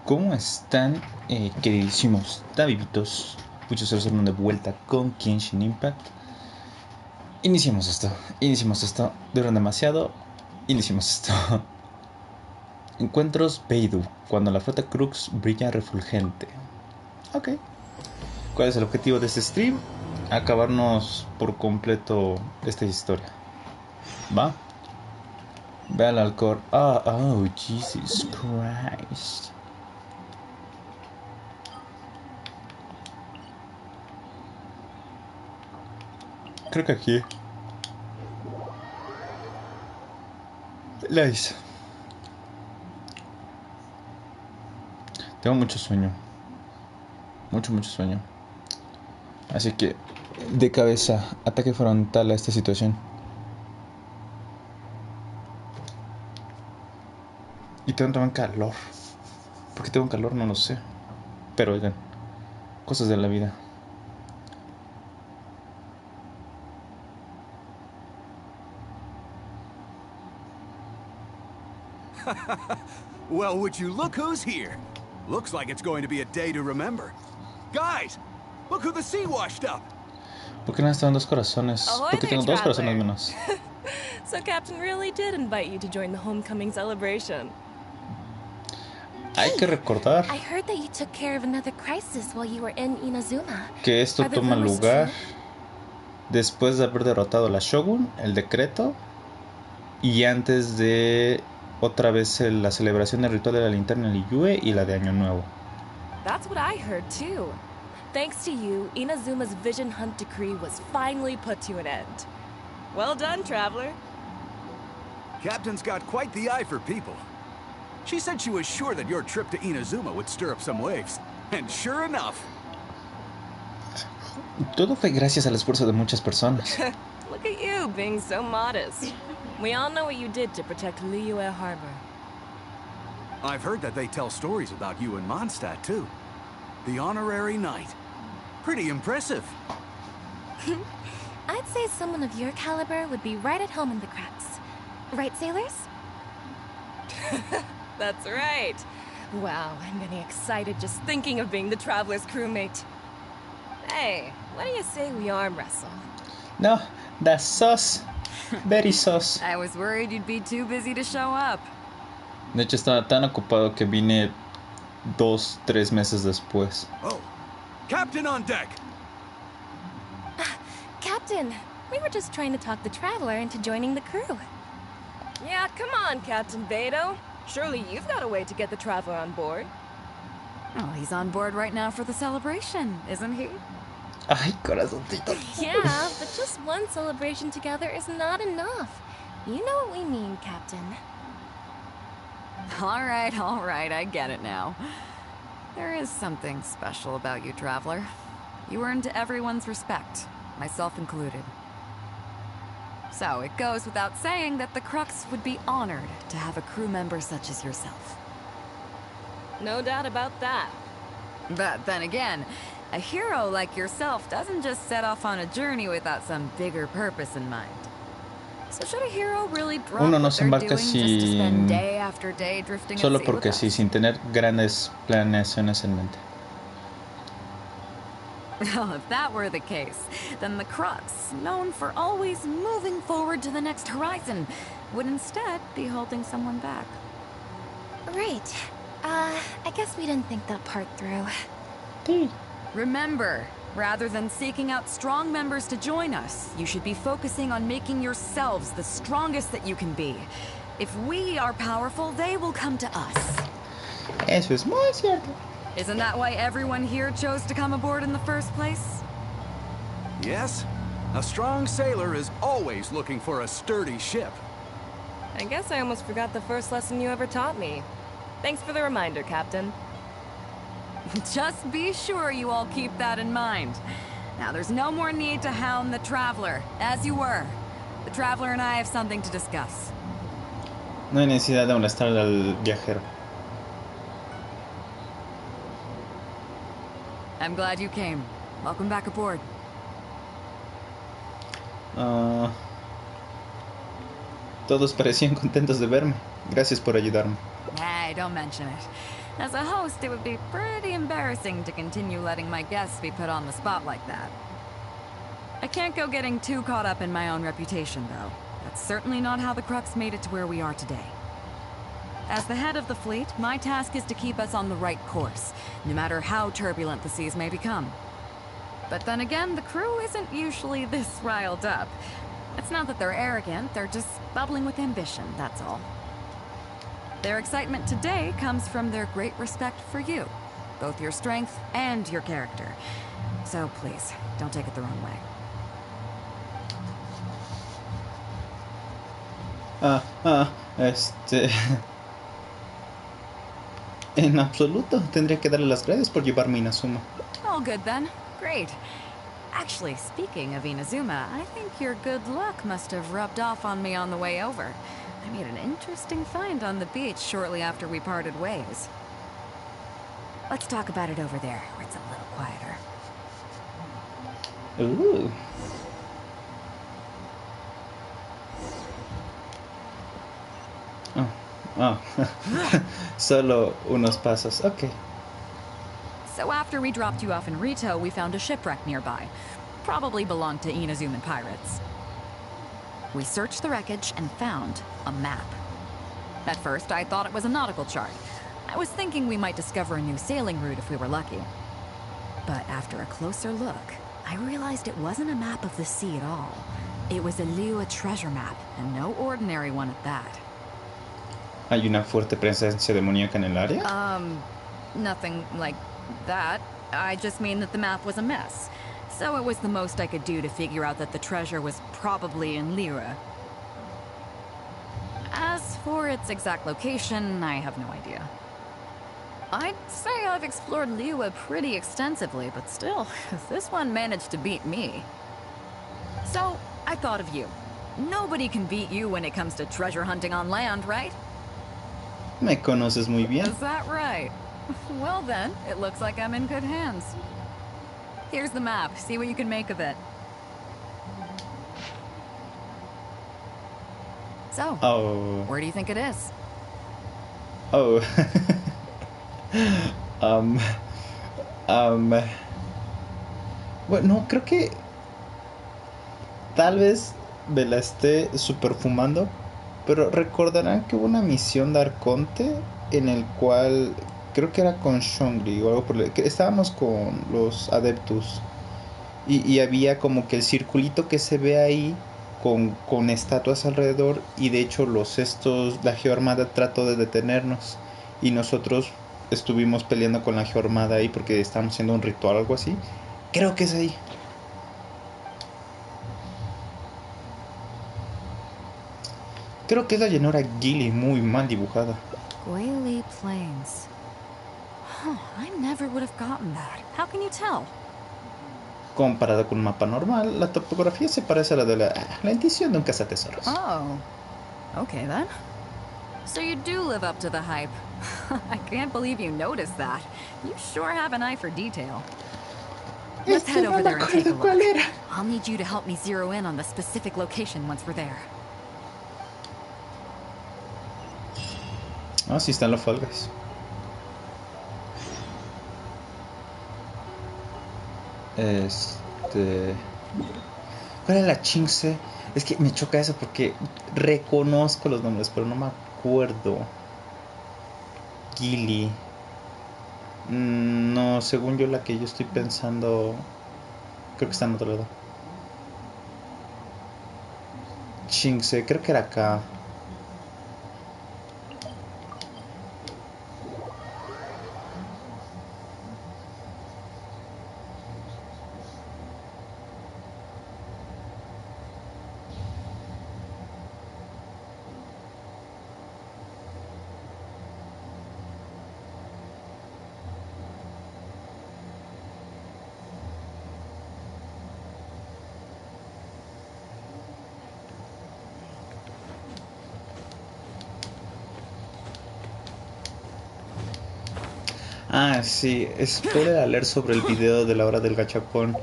¿Cómo están, queridísimos Daviditos? Muchos seres de vuelta con Genshin Impact. Iniciemos esto. Duran demasiado. Iniciemos esto. Encuentros Beidou. Cuando la Flota Crux brilla refulgente. Ok. ¿Cuál es el objetivo de este stream? Acabarnos por completo esta historia. ¿Va? Ve al alcohol. Oh, Jesus Christ. Creo que aquí la hice. Tengo mucho sueño. Mucho sueño. Así que, de cabeza, ataque frontal a esta situación. Y tengo también calor. ¿Por qué tengo calor? No lo sé. Pero oigan, cosas de la vida. Well, would you look who's here? Looks like it's going to be a day to remember. Guys, look who the sea washed up. ¿Por qué no están dos corazones? ¿Por qué tengo dos corazones menos? So Captain really did invite you to join the homecoming celebration. Hay que recordar I heard that you took care of another crisis while you were in Inazuma. que esto toma lugar después de haber derrotado a la Shogun, el decreto, y antes de otra vez la celebración del ritual de la linterna Liyue y la de Año Nuevo. That's what I heard too. Thanks to you, Inazuma's vision hunt decree was finally put to an end. Well done, traveler. Captain's got quite the eye for people. She said she was sure that your trip to Inazuma would stir up some waves. And sure enough. Todo fue gracias al esfuerzo de muchas personas. Look at you, being so modest. We all know what you did to protect Liyue Harbor. I've heard that they tell stories about you in Mondstadt, too. The honorary knight. Pretty impressive. I'd say someone of your caliber would be right at home in the cracks. Right, sailors? That's right. Wow, I'm getting excited just thinking of being the Traveler's crewmate. Hey, what do you say we arm wrestle? No, that's sus. Very sus. I was worried you'd be too busy to show up. De hecho, estaba tan ocupado que vine 2-3 meses después. Oh, Captain on deck! Captain, we were just trying to talk the Traveler into joining the crew. Yeah, come on, Captain Beidou. Surely you've got a way to get the Traveler on board. Oh, he's on board right now for the celebration, isn't he? Ay, corazoncito. Yeah, but just one celebration together is not enough. You know what we mean, Captain. All right, I get it now. There is something special about you, Traveler. You earned everyone's respect, myself included. So it goes without saying that the Crux would be honored to have a crew member such as yourself. No doubt about that. But then again, a hero like yourself doesn't just set off on a journey without some bigger purpose in mind. So should a hero really drop Uno no what se they're embarca doing just to spend sin... day after day drifting Solo at sea porque with sí, us? sin tener grandes planeaciones en mente. Well, if that were the case, then the Crux, known for always moving forward to the next horizon, would instead be holding someone back. Right. I guess we didn't think that part through. Sí. Remember, rather than seeking out strong members to join us, you should be focusing on making yourselves the strongest that you can be. If we are powerful, they will come to us. Eso es muy cierto. Isn't that why everyone here chose to come aboard in the first place? Yes, a strong sailor is always looking for a sturdy ship. I guess I almost forgot the first lesson you ever taught me. Thanks for the reminder, Captain. Just be sure you all keep that in mind. Now, there's no more need to hound the Traveler, as you were. The Traveler and I have something to discuss. No hay necesidad de molestar al viajero. I'm glad you came. Welcome back aboard. Todos parecían contentos de verme. Gracias por ayudarme. Hey, don't mention it. As a host, it would be pretty embarrassing to continue letting my guests be put on the spot like that. I can't go getting too caught up in my own reputation, though. That's certainly not how the Crux made it to where we are today. As the head of the fleet, my task is to keep us on the right course, no matter how turbulent the seas may become. But then again, the crew isn't usually this riled up. It's not that they're arrogant, they're just bubbling with ambition, that's all. Their excitement today comes from their great respect for you, both your strength and your character. So please, don't take it the wrong way. En absoluto, tendría que darle las gracias por llevarme a Inazuma. All good then. Great. Actually, speaking of Inazuma, I think your good luck must have rubbed off on me on the way over. I made an interesting find on the beach shortly after we parted ways. Let's talk about it over there, where it's a little quieter. Ooh. Oh. Solo unos pasos. Okay. So after we dropped you off in Rito, we found a shipwreck nearby. Probably belonged to Inazuman pirates. We searched the wreckage and found a map. At first, I thought it was a nautical chart. I was thinking we might discover a new sailing route if we were lucky. But after a closer look, I realized it wasn't a map of the sea at all. It was a Liyue treasure map, and no ordinary one at that. ¿Hay una fuerte presencia demoníaca en el área? Nothing like that. I just mean that the map was a mess. So it was the most I could do to figure out that the treasure was probably in Liyue. As for its exact location, I have no idea. I'd say I've explored Liyue pretty extensively, but still, this one managed to beat me. So, I thought of you. Nobody can beat you when it comes to treasure hunting on land, right? Me conoces muy bien. Is that right? Well then, it looks like I'm in good hands. Here's the map. See what you can make of it. So, where do you think it is? Oh. Bueno, creo que tal vez me la esté superfumando, pero recordarán que hubo una misión de Arconte en el cual creo que era con Shongri o algo por el que estábamos con los adeptus y había como que el circulito que se ve ahí con estatuas alrededor, y de hecho la geoarmada trató de detenernos y nosotros estuvimos peleando con la geoarmada ahí porque estábamos haciendo un ritual o algo así. Creo que es ahí. Creo que es la llanura Gili, muy mal dibujada. Guili Plains. Huh, I never would have gotten that. How can you tell? Comparada con un mapa normal, la topografía se parece a la de la intuición de un cazatesoros. Oh, okay then. So you do live up to the hype. I can't believe you noticed that. You sure have an eye for detail. Let's head over there and take a look. I'll need you to help me zero in on the specific location once we're there. Ah, sí están los Fall Guys. ¿Cuál es la chince? Es que me choca eso porque reconozco los nombres, pero no me acuerdo. Gili. No, según yo la que yo estoy pensando, creo que está en otro lado. Chince, creo que era acá. Ah, sí, spoiler alert sobre el video de la hora del gachapón.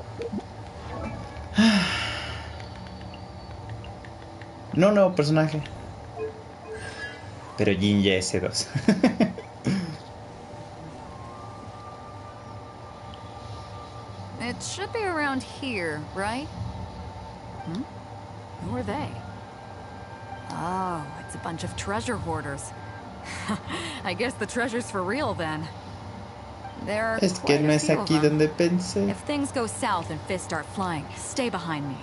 No nuevo personaje, pero Jinja S2. It should be around here, right? Hmm? Who are they? Oh, it's a bunch of treasure hoarders. I guess the treasure's for real then. There are Es que quite no a es few of aquí them. donde pensé. If things go south and fists start flying, stay behind me.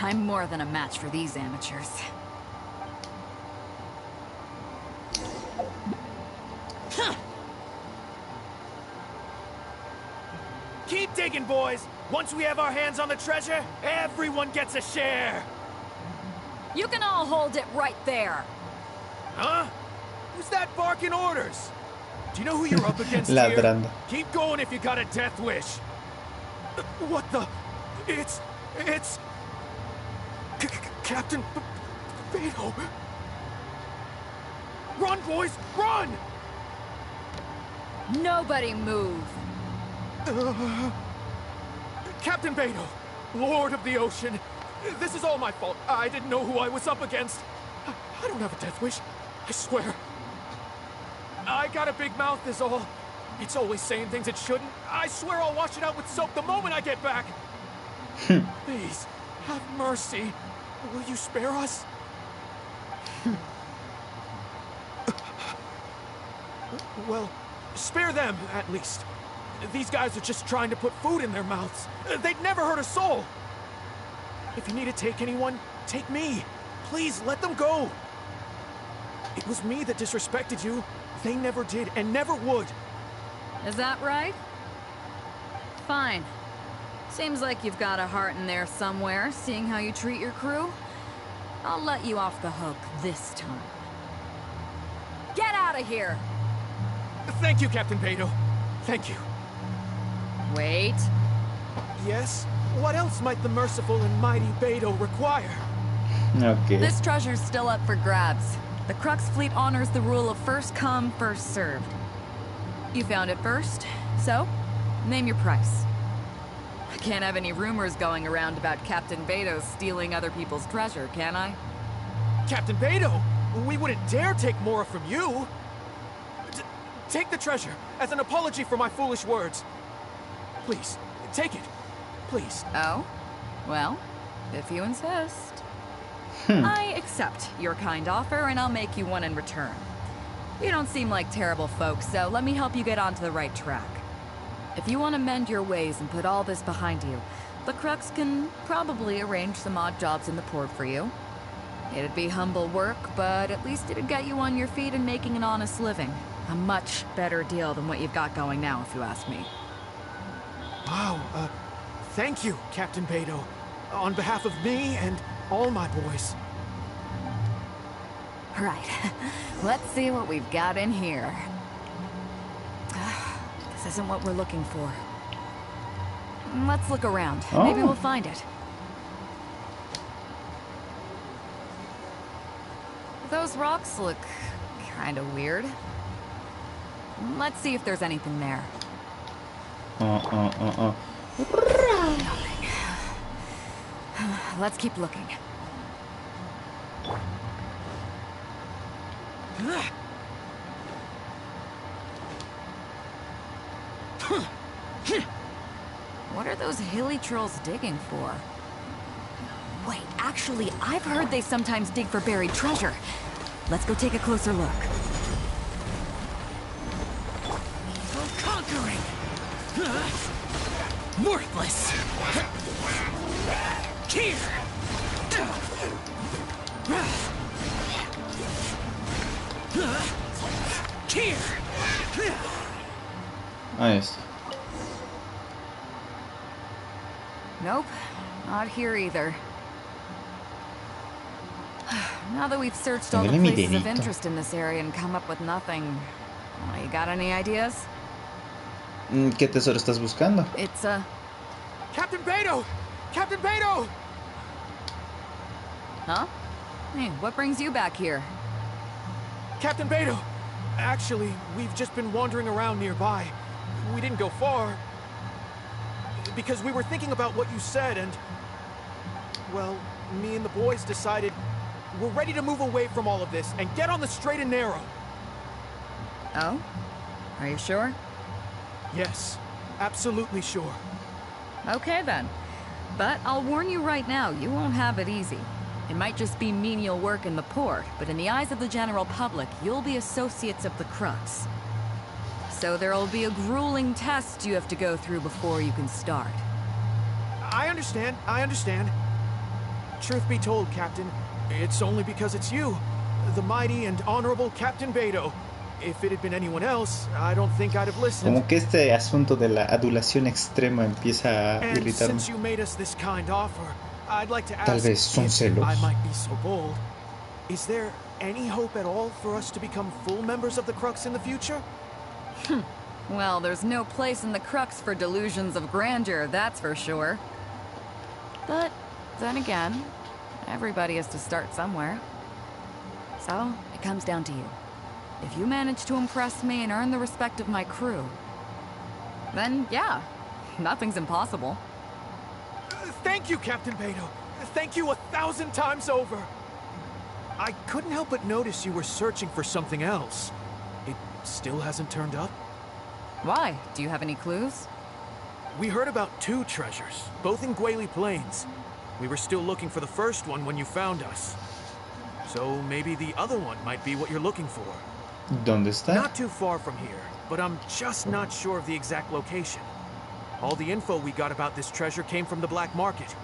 I'm more than a match for these amateurs. Keep digging, boys! Once we have our hands on the treasure, everyone gets a share! You can all hold it right there! Huh? Who's that barking orders? Do you know who you're up against Ladrando. here? Keep going if you got a death wish. What the? It's... Captain Beto. Run, boys, run! Nobody move! Captain Beto, Lord of the Ocean. This is all my fault. I didn't know who I was up against. I don't have a death wish. I swear. I got a big mouth is all. It's always saying things it shouldn't. I swear I'll wash it out with soap the moment I get back. Please, have mercy. Will you spare us? Well, spare them, at least. These guys are just trying to put food in their mouths. They'd never hurt a soul. If you need to take anyone, take me. Please, let them go. It was me that disrespected you. They never did and never would. Is that right? Fine. Seems like you've got a heart in there somewhere, seeing how you treat your crew. I'll let you off the hook this time. Get out of here! Thank you, Captain Beto. Thank you. Wait. Yes? What else might the merciful and mighty Beto require? Ok. This treasure's still up for grabs. The Crux fleet honors the rule of first come, first served. You found it first, so name your price. I can't have any rumors going around about Captain Beto stealing other people's treasure, can I? Captain Beto, we wouldn't dare take more from you. Take the treasure as an apology for my foolish words. Please, take it. Please. Oh? Well, if you insist. I accept your kind offer, and I'll make you one in return. You don't seem like terrible folks, so let me help you get onto the right track. If you want to mend your ways and put all this behind you, the Crux can probably arrange some odd jobs in the port for you. It'd be humble work, but at least it'd get you on your feet and making an honest living. A much better deal than what you've got going now, if you ask me. Wow, thank you, Captain Beto. On behalf of me and all my boys. Right. Let's see what we've got in here. This isn't what we're looking for. Let's look around. Maybe we'll find it. Those rocks look kind of weird. Let's see if there's anything there. Nothing. Let's keep looking. What are those hilly trolls digging for? Wait, actually, I've heard they sometimes dig for buried treasure. Let's go take a closer look. Evil conquering! Worthless! Here! Here! Ahí está. Nope, not here either. Now that we've searched all the Pégale mi places of dedito. interest in this area and come up with nothing, you got any ideas? ¿Qué tesoro estás buscando? It's Captain Beto! Captain Beto! Huh? Hey, what brings you back here? Captain Beto! Actually, we've just been wandering around nearby. We didn't go far. Because we were thinking about what you said and... Well, me and the boys decided we're ready to move away from all of this and get on the straight and narrow. Oh? Are you sure? Yes. Absolutely sure. Okay then. But I'll warn you right now, you won't have it easy. It might just be menial work in the port, but in the eyes of the general public, you'll be associates of the Crux. So there'll be a grueling test you have to go through before you can start. I understand. Truth be told, Captain, it's only because it's you, the mighty and honorable Captain Beidou. If it had been anyone else, I don't think I'd have listened. Como que este asunto de la adulación extrema empieza a And irritarme. since you made us this kind offer, I'd like to Tal ask vez son if celos. I might be so bold. Is there any hope at all for us to become full members of the Crux in the future? Well, there's no place in the Crux for delusions of grandeur, that's for sure. But then again, everybody has to start somewhere. So, it comes down to you. If you manage to impress me and earn the respect of my crew, then yeah, nothing's impossible. Thank you, Captain Beidou. Thank you 1,000 times over. I couldn't help but notice you were searching for something else. It still hasn't turned up? Why? Do you have any clues? We heard about 2 treasures, both in Guili Plains. We were still looking for the first one when you found us. So maybe the other one might be what you're looking for. ¿Dónde está? Not too far from here, but I'm just not sure of the exact location. All the info we got about this treasure came from the black market.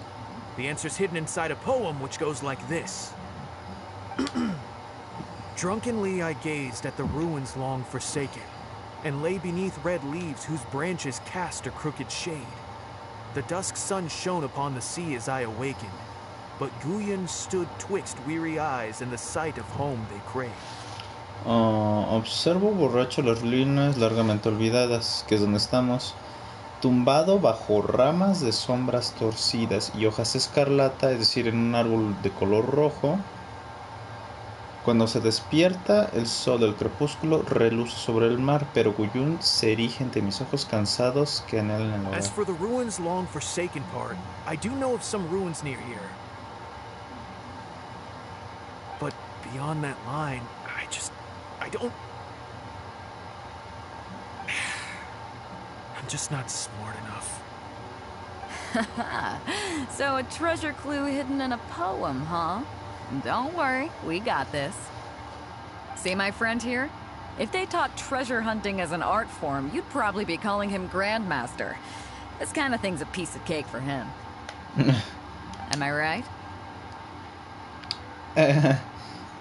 The answer's hidden inside a poem which goes like this. Drunkenly I gazed at the ruins long forsaken, and lay beneath red leaves whose branches cast a crooked shade. The dusk sun shone upon the sea as I awakened, but Guyon stood twixt weary eyes and the sight of home they crave. Observo borracho las ruinas largamente olvidadas, que es donde estamos, tumbado bajo ramas de sombras torcidas y hojas escarlata, es decir, en un árbol de color rojo. Cuando se despierta, el sol del crepúsculo reluce sobre el mar, pero Guyun se erige ante mis ojos cansados que anhelan el hogar. As for the ruins long forsaken part, I do know of some ruins near here. But beyond that line, I don't... I'm just not smart enough. So a treasure clue hidden in a poem, huh? Don't worry, we got this. See my friend here? If they taught treasure hunting as an art form, you'd probably be calling him Grandmaster. This kind of thing's a piece of cake for him. Am I right?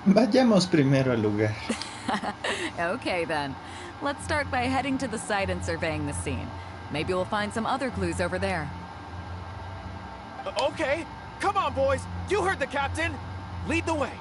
Vayamos primero al lugar. Okay then. Let's start by heading to the site and surveying the scene. Maybe we'll find some other clues over there. Okay, come on, boys. You heard the captain. Lead the way.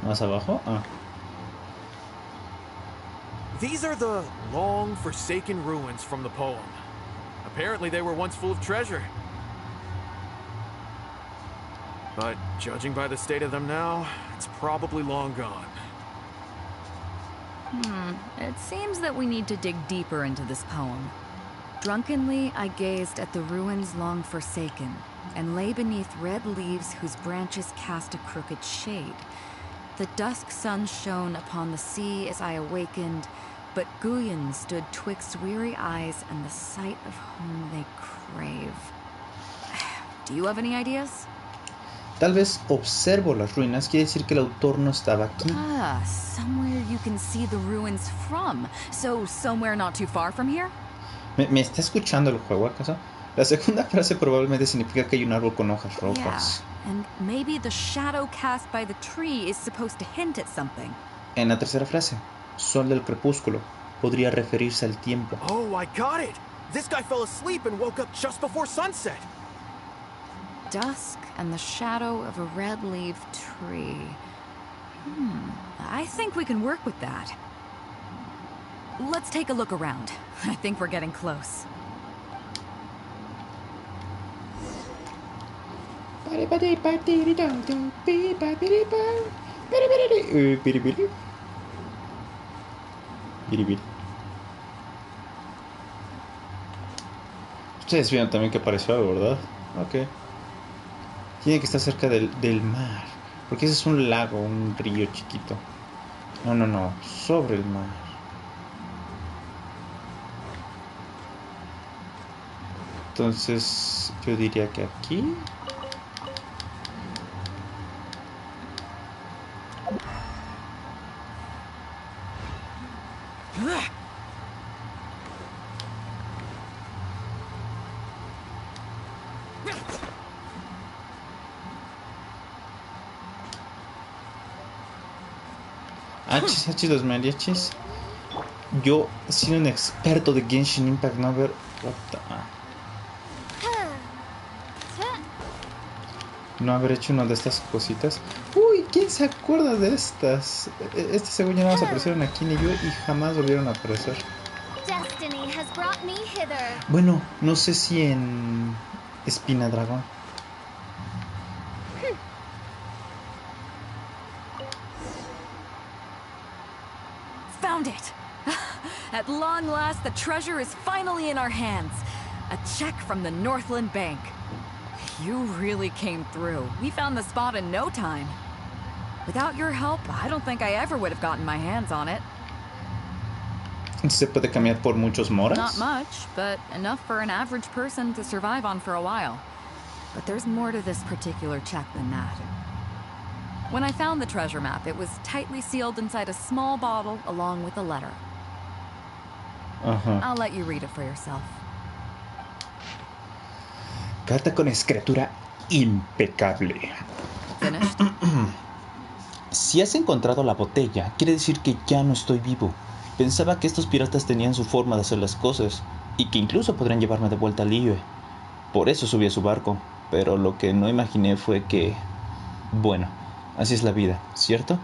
¿Más abajo? These are the long forsaken ruins from the poem. Apparently they were once full of treasure. But judging by the state of them now, it's probably long gone. It seems that we need to dig deeper into this poem. Drunkenly, I gazed at the ruins long forsaken, and lay beneath red leaves whose branches cast a crooked shade. The dusk sun shone upon the sea as I awakened, but Guyon stood twixt weary eyes and the sight of home they crave. Do you have any ideas? Tal vez observo las ruinas quiere decir que el autor no estaba aquí. Somewhere you can see the ruins from. So, somewhere not too far from here? ¿Me está escuchando el juego acaso? La segunda frase probablemente significa que hay un árbol con hojas rojas. Yeah, and maybe the shadow cast by the tree is supposed to hint at something. En la tercera frase, sol del crepúsculo, podría referirse al tiempo. Oh, I got it! This guy fell asleep and woke up just before sunset. Dusk and the shadow of a red-leaved tree. I think we can work with that. Let's take a look around. I think we're getting close. Biribiri. Ustedes vieron también que apareció algo, ¿verdad? Ok. Tiene que estar cerca del mar. Porque ese es un lago, un río chiquito. No, no, no. Sobre el mar. Entonces, yo diría que aquí. Hachis, hachis, los mariachis. Yo he sido un experto de Genshin Impact, no ver. No haber hecho una de estas cositas. Uy, ¿quién se acuerda de estas? Estas según ya no aparecieron aquí ni yo y jamás volvieron a aparecer. Bueno, no sé si en Espina Dragón. Found it! At long last, the treasure is finally in our hands. A check from the Northland Bank. You really came through. We found the spot in no time. Without your help, I don't think I ever would have gotten my hands on it. ¿Se puede cambiar por muchos moras? Not much, but enough for an average person to survive on for a while. But there's more to this particular check than that. When I found the treasure map, it was tightly sealed inside a small bottle along with a letter. I'll let you read it for yourself. Carta con escritura impecable. Finished? Si has encontrado la botella, quiere decir que ya no estoy vivo. Pensaba que estos piratas tenían su forma de hacer las cosas y que incluso podrían llevarme de vuelta a Liyue. Por eso subí a su barco, pero lo que no imaginé fue que... Bueno, así es la vida, ¿cierto?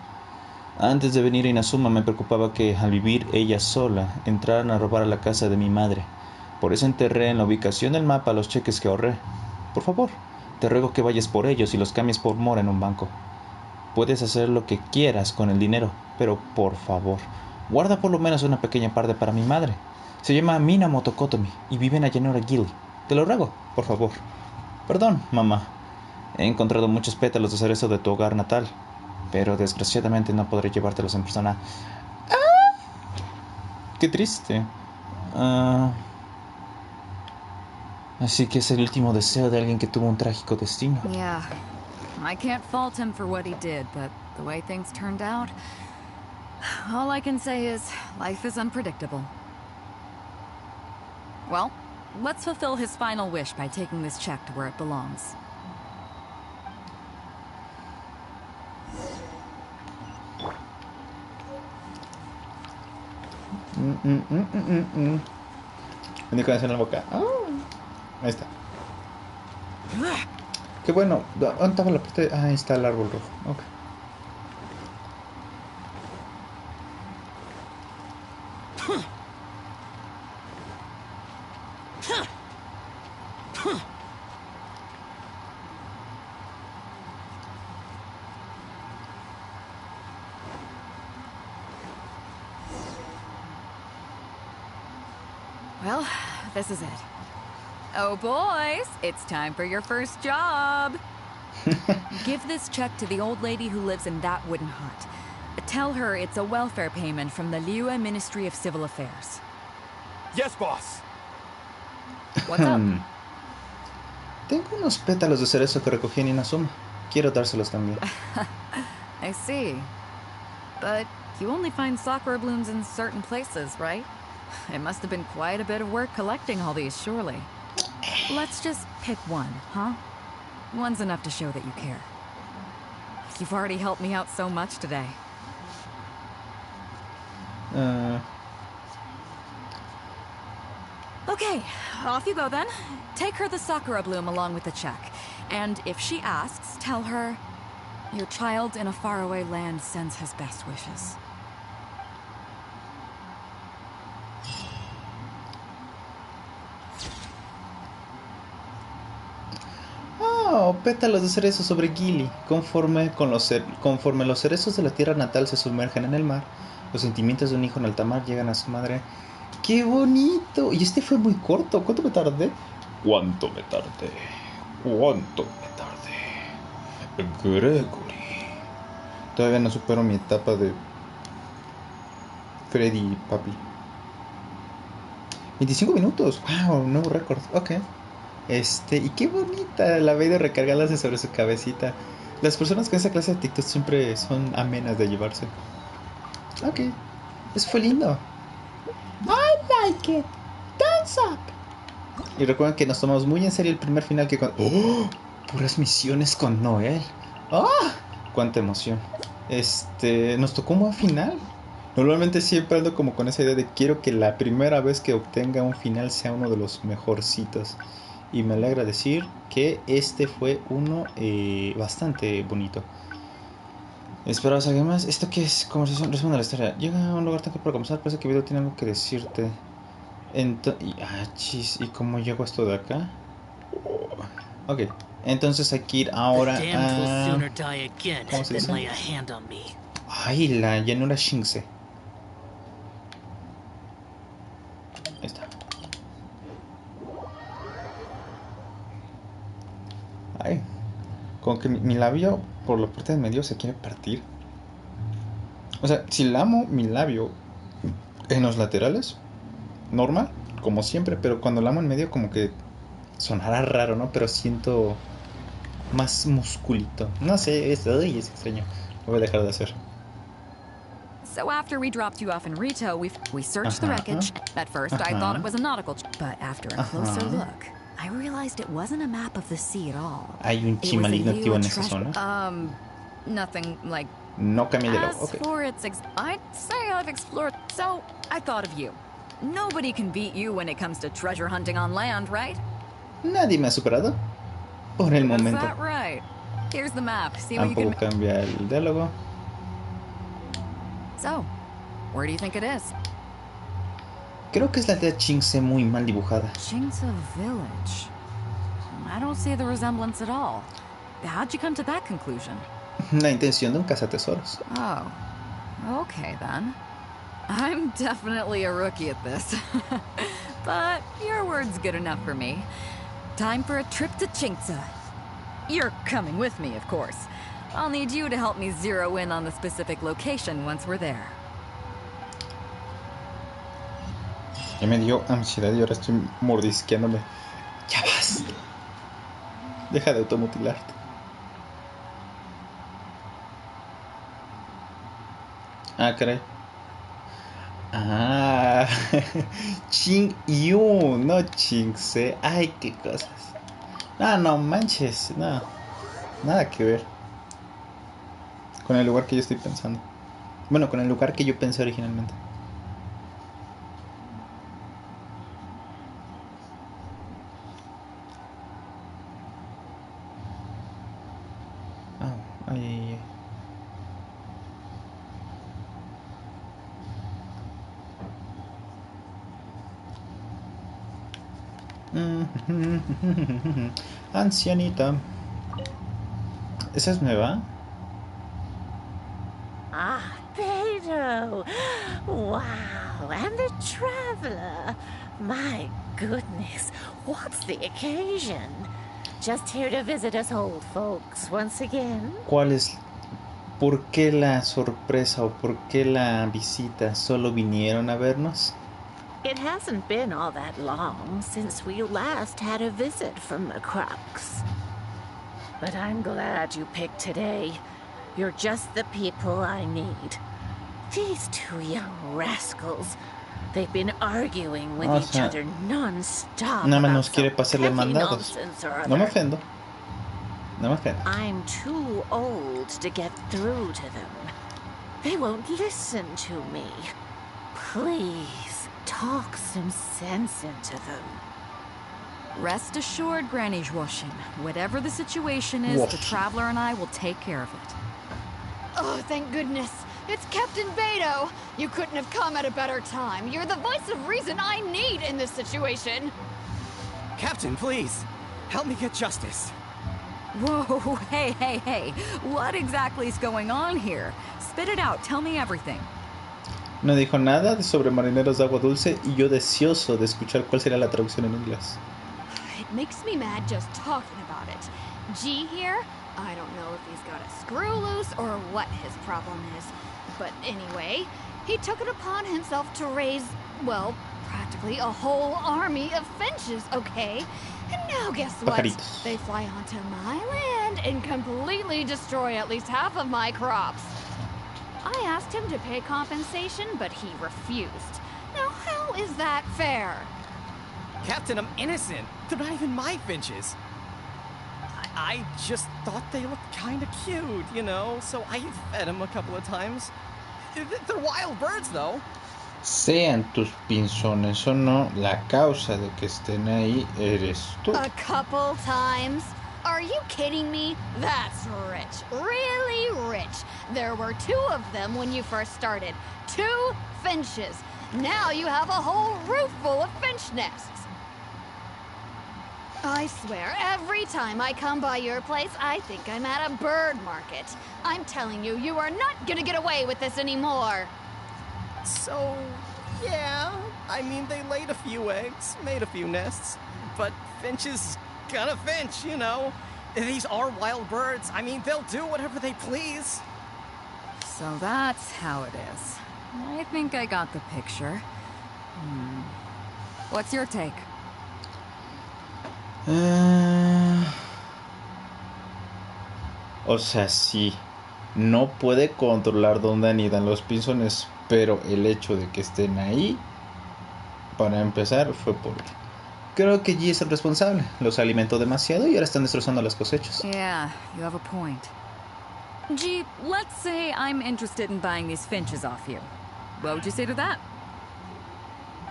Antes de venir a Inazuma me preocupaba que al vivir ella sola entraran a robar a la casa de mi madre. Por eso enterré en la ubicación del mapa los cheques que ahorré. Por favor, te ruego que vayas por ellos y los cambies por mora en un banco. Puedes hacer lo que quieras con el dinero, pero por favor, guarda por lo menos una pequeña parte para mi madre. Se llama Minamoto Kotomi y vive en la llanura Gili. Te lo ruego, por favor. Perdón, mamá. He encontrado muchos pétalos de cerezo de tu hogar natal, pero desgraciadamente no podré llevártelos en persona. ¡Ah! ¡Qué triste! Así que es el último deseo de alguien que tuvo un trágico destino. Yeah. I can't fault him for what he did, but the way things turned out... All I can say is, life is unpredictable. Well, let's fulfill his final wish by taking this check to where it belongs. Vení con eso en la boca. Ahí está. Qué bueno. ¿Dónde estaba la parte? Ah, ahí está el árbol rojo. Ok. Well, this is it. Oh, boys, it's time for your first job. Give this check to the old lady who lives in that wooden hut. Tell her it's a welfare payment from the Liyue Ministry of Civil Affairs. Yes, boss. What's up? Tengo unos pétalos de cerezo que recogí en Inazuma. Quiero dárselos también. I see. But you only find sakura blooms in certain places, right? It must have been quite a bit of work collecting all these, surely. Let's just pick one, huh? One's enough to show that you care. You've already helped me out so much today. Okay, off you go then. Take her the sakura bloom along with the check. And if she asks, tell her, your child in a faraway land sends his best wishes. Oh, pétalos de cerezo sobre Gilly. Conforme los cerezos de la tierra natal se sumergen en el mar, los sentimientos de un hijo en alta mar llegan a su madre. ¡Qué bonito! Y este fue muy corto. ¿Cuánto me tardé? ¿Cuánto me tardé? ¿Cuánto me tardé? Gregory. Todavía no supero mi etapa de Freddy y Papi. 25 minutos. ¡Wow! Nuevo récord. Ok. Y qué bonita la ve de recargarlas sobre su cabecita. Las personas con esa clase de TikTok siempre son amenas de llevarse. Ok. Eso fue lindo. I like it. Dance up. Y recuerden que nos tomamos muy en serio el primer final que ¡oh! Puras misiones con Noel. ¡Ah! Cuánta emoción. Nos tocó un buen final. Normalmente siempre ando como con esa idea de quiero que la primera vez que obtenga un final sea uno de los mejorcitos. Y me alegra decir que este fue uno bastante bonito. Espero que alguien más. ¿Esto qué es? Conversación. Resumen de la historia. Llega a un lugar tan que para comenzar. Parece que el video tiene algo que decirte. ¿Y cómo llego a esto de acá? Ok. Entonces hay que ir ahora a... ¿Cómo se dice? Ay, la llanura Shinse. Ahí está. Ay. Como que mi labio por la parte de medio se quiere partir. O sea, si lamo mi labio en los laterales, normal, como siempre, pero cuando lamo en medio como que sonará raro, ¿no? Pero siento más musculito. No sé, es extraño. Lo voy a dejar de hacer. So after we dropped you off in Rito, we searched the wreckage. At first, I thought it was a nautical, but after a closer look, I realized it wasn't a map of the sea at all. ¿Hay un chi maligno activo en esa zona? Nothing like. No cambie de lado. Okay. For its I'd say I've explored. So I thought of you. Nobody can beat you when it comes to treasure hunting on land, right? Nadie me ha superado. Por el momento. Is that right? Here's the map. See what you can. Tampoco cambia el diálogo. So, where do you think it is? Creo que es la aldea Chingse muy mal dibujada. Chingse Village. I don't see the resemblance at all. How'd you come to that conclusion? La intención de un cazatesoros. Oh, okay then. I'm definitely a rookie at this. But your word's good enough for me. Time for a trip to Chingse. You're coming with me, of course. I'll need you to help me zero in on the specific location once we're there. Ya me dio ansiedad y ahora estoy mordisqueándome. Ya vas. Deja de automutilarte. Ah, caray. Ah, Ching Yu, no Chingse. Ay, qué cosas. Ah, no manches, no. Nada que ver con el lugar que yo estoy pensando. Bueno, con el lugar que yo pensé originalmente. Ah, ay. Ancianita. ¿Esa es nueva? Ah, Beto! Wow, and the traveler. My goodness, what's the occasion? Just here to visit us old folks once again? ¿Cuál es? ¿Por qué la sorpresa o por qué la visita? ¿Solo vinieron a vernos? It hasn't been all that long since we last had a visit from the Crux. But I'm glad you picked today. You're just the people I need. These two young rascals, they've been arguing with each other non-stop. Nada más nos quiere pasarle mandados. No me ofendo. No me ofendo. I'm too old to get through to them. They won't listen to me. Please, talk some sense into them. Rest assured, Granny Zhuoshin, whatever the situation is, the Traveler and I will take care of it. Oh, thank goodness. It's Captain Beto. You couldn't have come at a better time. You're the voice of reason I need in this situation. Captain, please. Help me get justice. Whoa, hey. What exactly is going on here? Spit it out, tell me everything. No dijo nada sobre marineros de agua dulce y yo deseoso de escuchar cuál sería la traducción en inglés. It makes me mad just talking about it. G here? I don't know if he's got a screw loose or what his problem is. But anyway, he took it upon himself to raise, well, practically a whole army of finches, okay? And now guess what? Pajaritos. They fly onto my land and completely destroy at least half of my crops. I asked him to pay compensation, but he refused. Now how is that fair? Captain, I'm innocent. They're not even my finches. I just thought they looked kind of cute, you know, so I fed them a couple of times. They're wild birds, though. Sean tus pinzones o no, la causa de que estén ahí eres tú. A couple times? Are you kidding me? That's rich. Really rich. There were 2 of them when you first started. 2 finches. Now you have a whole roof full of finch nests. I swear, every time I come by your place, I think I'm at a bird market. I'm telling you, you are not gonna get away with this anymore. So, yeah, I mean, they laid a few eggs, made a few nests, but finches gonna finch, you know. These are wild birds. I mean, they'll do whatever they please. So that's how it is. I think I got the picture. What's your take? O sea, sí, no puede controlar dónde anidan los pinzones, pero el hecho de que estén ahí, para empezar, fue por... Creo que G es el responsable. Los alimentó demasiado y ahora están destrozando las cosechas. Yeah, you have a point. G, let's say I'm interested in buying these finches off you. What would you say to that?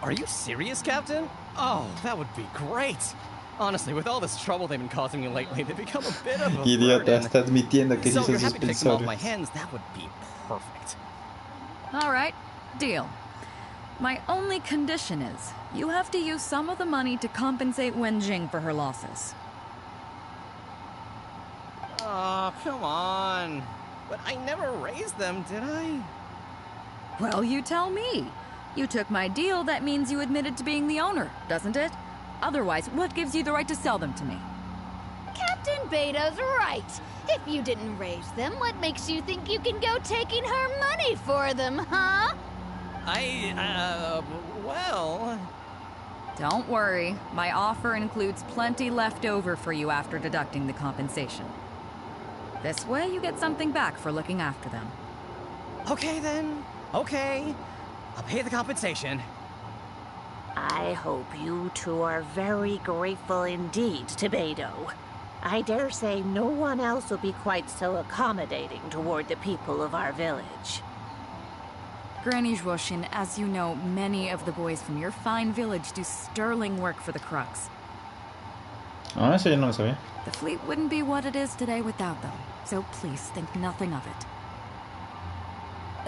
Are you serious, Captain? Oh, that would be great. Honestly, with all this trouble they've been causing me lately, they've become a bit of a Idiota, burden. está admitiendo que So sí if you're son sus happy to take them off pinzones. my hands, that would be perfect. All right, deal. My only condition is you have to use some of the money to compensate Wenjing for her losses. Oh, come on. But I never raised them, did I? Well, you tell me. You took my deal, that means you admitted to being the owner, doesn't it? Otherwise, what gives you the right to sell them to me? Captain Beto's right. If you didn't raise them, what makes you think you can go taking her money for them, huh? Well... Don't worry. My offer includes plenty left over for you after deducting the compensation. This way, you get something back for looking after them. Okay, then. Okay. I'll pay the compensation. I hope you 2 are very grateful indeed to Beto. I dare say no one else will be quite so accommodating toward the people of our village. Granny Zhuoshin, as you know, many of the boys from your fine village do sterling work for the Crux. Ah, eso yo no lo sabía. The fleet wouldn't be what it is today without them, so please think nothing of it.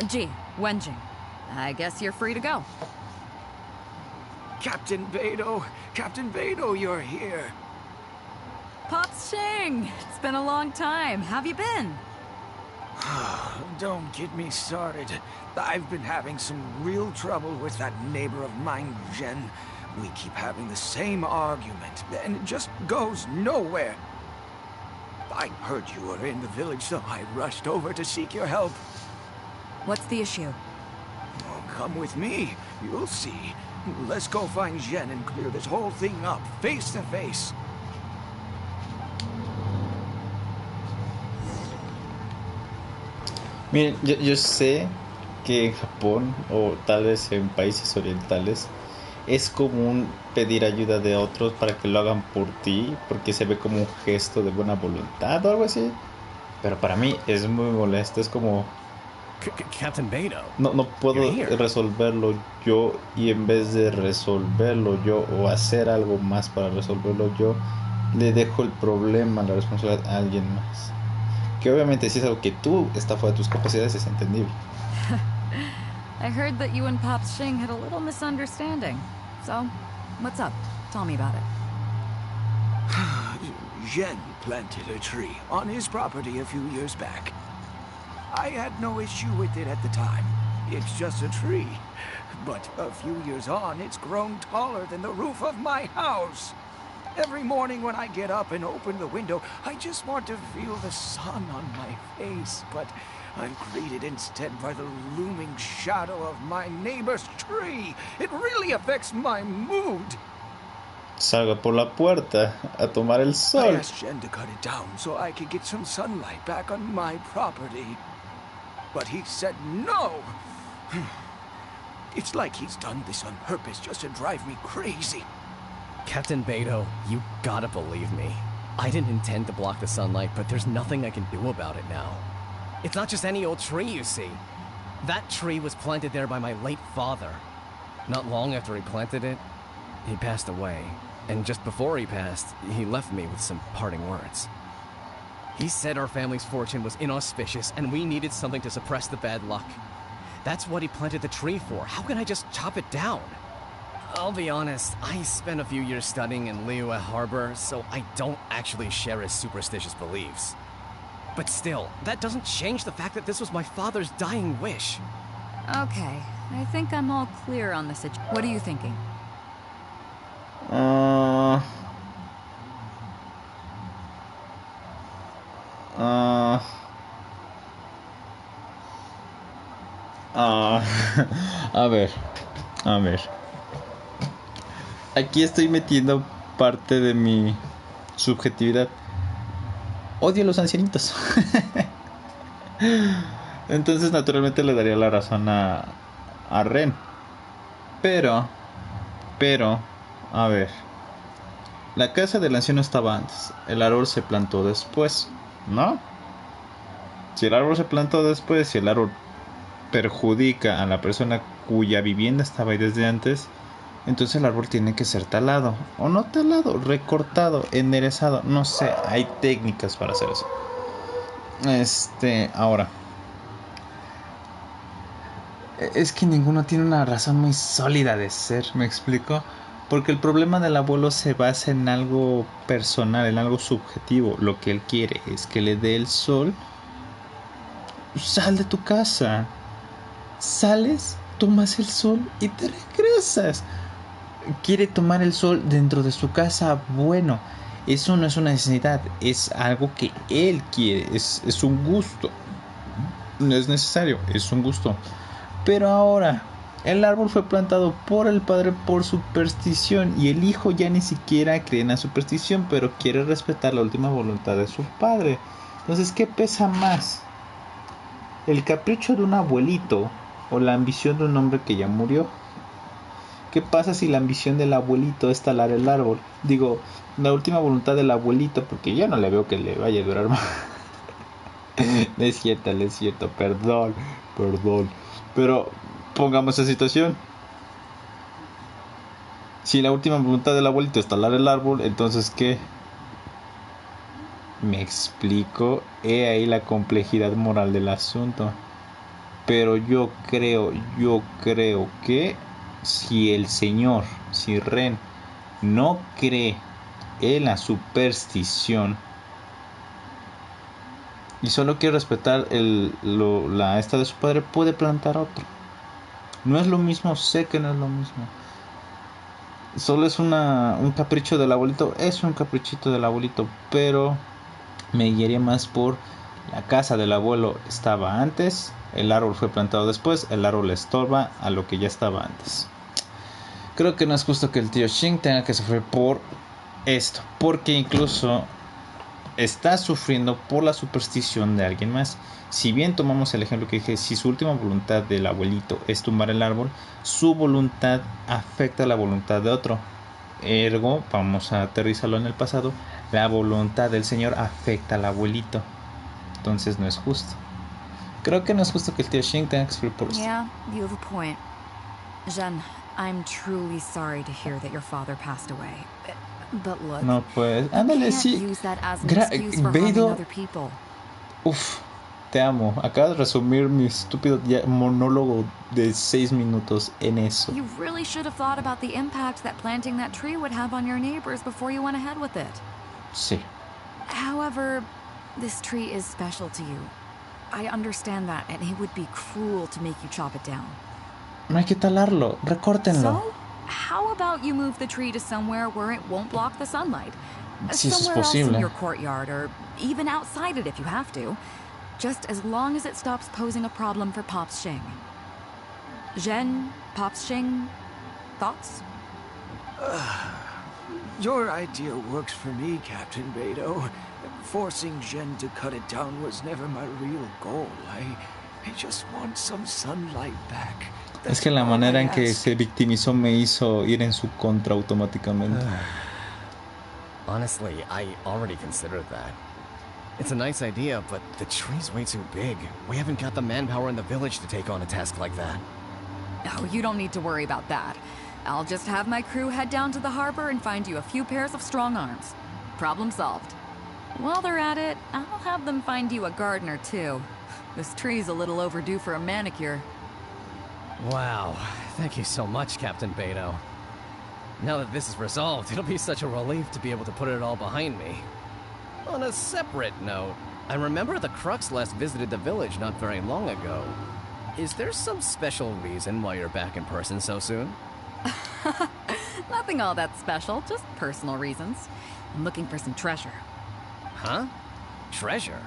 Gee, Wenjing, I guess you're free to go. Captain Beto, you're here. Pops Shing, it's been a long time. How've you been? Don't get me started. I've been having some real trouble with that neighbor of mine, Jen. We keep having the same argument, and it just goes nowhere. I heard you were in the village, so I rushed over to seek your help. What's the issue? Oh, come with me. You'll see. Let's go find Jen and clear this whole thing up, face to face. Miren, yo sé que en Japón o tal vez en países orientales es común pedir ayuda de otros para que lo hagan por ti porque se ve como un gesto de buena voluntad o algo así, pero para mí es muy molesto. Es como Captain Beto. no puedo resolverlo yo, y en vez de resolverlo yo o hacer algo más para resolverlo yo, le dejo el problema, la responsabilidad a alguien más. Que obviamente si es algo que tú está fuera de tus capacidades es entendible. I heard that you and Pops Shing had a little misunderstanding. So, what's up? Tell me about it. Zhen planted a tree on his property a few years back. I had no issue with it at the time. It's just a tree. But a few years on, it's grown taller than the roof of my house. Every morning when I get up and open the window, I just want to feel the sun on my face. But I'm greeted instead by the looming shadow of my neighbor's tree. It really affects my mood. Salga por la puerta a tomar el I sol. asked Jen to cut it down so I could get some sunlight back on my property. But he said no. It's like he's done this on purpose just to drive me crazy. Captain Beidou, you gotta believe me. I didn't intend to block the sunlight, but there's nothing I can do about it now. It's not just any old tree, you see. That tree was planted there by my late father. Not long after he planted it, he passed away. And just before he passed, he left me with some parting words. He said our family's fortune was inauspicious and we needed something to suppress the bad luck. That's what he planted the tree for. How can I just chop it down? I'll be honest, I spent a few years studying in Liyue Harbor, so I don't actually share his superstitious beliefs. But still, that doesn't change the fact that this was my father's dying wish. Okay, I think I'm all clear on the situation. What are you thinking? A ver. Aquí estoy metiendo parte de mi subjetividad. Odio a los ancianitos. Entonces naturalmente le daría la razón a Ren. Pero, a ver. La casa del anciano estaba antes. El árbol se plantó después, ¿no? Si el árbol se plantó después, si el árbol perjudica a la persona cuya vivienda estaba ahí desde antes, entonces el árbol tiene que ser talado. O no talado, recortado, enderezado. No sé, hay técnicas para hacer eso. Ahora. Es que ninguno tiene una razón muy sólida de ser, ¿me explico? Porque el problema del abuelo se basa en algo personal, en algo subjetivo. Lo que él quiere es que le dé el sol. Sal de tu casa. Sales, tomas el sol y te regresas. Quiere tomar el sol dentro de su casa. Bueno, eso no es una necesidad, es algo que él quiere, es un gusto. No es necesario, es un gusto. Pero ahora, el árbol fue plantado por el padre por superstición y el hijo ya ni siquiera cree en la superstición, pero quiere respetar la última voluntad de su padre. Entonces, ¿qué pesa más? ¿El capricho de un abuelito o la ambición de un hombre que ya murió? ¿Qué pasa si la ambición del abuelito es talar el árbol? Digo, la última voluntad del abuelito, porque ya no le veo que le vaya a durar más. No es cierto, perdón. Pero pongamos esa situación. Si la última voluntad del abuelito es talar el árbol, entonces ¿qué? Me explico. He ahí la complejidad moral del asunto. Pero yo creo que si Ren no cree en la superstición y solo quiere respetar la esta de su padre, puede plantar otro. No es lo mismo, sé que no es lo mismo. Solo es un capricho del abuelito, es un caprichito del abuelito, pero me guiaría más por la casa del abuelo estaba antes, el árbol fue plantado después, el árbol estorba a lo que ya estaba antes. Creo que no es justo que el tío Xing tenga que sufrir por esto, porque incluso está sufriendo por la superstición de alguien más. Si bien tomamos el ejemplo que dije, si su última voluntad del abuelito es tumbar el árbol, su voluntad afecta la voluntad de otro. Ergo, vamos a aterrizarlo en el pasado, la voluntad del señor afecta al abuelito. Entonces no es justo. Creo que no es justo que el tío Xing tenga que sufrir por esto. Yeah, you have a point. Zhen, I'm truly sorry to hear that your father passed away. But look, no pues, ándale, sí. Beidou, uf, te amo. Acabas de resumir mi estúpido monólogo de 6 minutos en eso. You really should have thought about the impact that planting that tree would have on your neighbors before you went ahead with it. Sí, However, this tree is special to you. I understand that, and it would be cruel to make you chop it down. No hay que talarlo, recórtenlo. So, how about you move the tree to somewhere where it won't block the sunlight? Si eso es Somewhere else posible. in your courtyard, or even outside it if you have to. Just as long as it stops posing a problem for Pops Shing. Zhen, Pops Shing, thoughts? Your idea works for me, Captain Beidou. Forcing Zhen to cut it down was never my real goal. I just want some sunlight back. Es que la manera en que se victimizó me hizo ir en su contra automáticamente. Honestly, I already considered that. It's a nice idea, but the tree's way too big. We haven't got the manpower in the village to take on a task like that. Oh, you don't need to worry about that. I'll just have my crew head down to the harbor and find you a few pairs of strong arms. Problem solved. While they're at it, I'll have them find you a gardener, too. This tree's a little overdue for a manicure. Wow, thank you so much, Captain Beidou. Now that this is resolved, it'll be such a relief to be able to put it all behind me. On a separate note, I remember the Crux last visited the village not very long ago. Is there some special reason why you're back in person so soon? Nothing all that special, just personal reasons. I'm looking for some treasure. Huh? Treasure?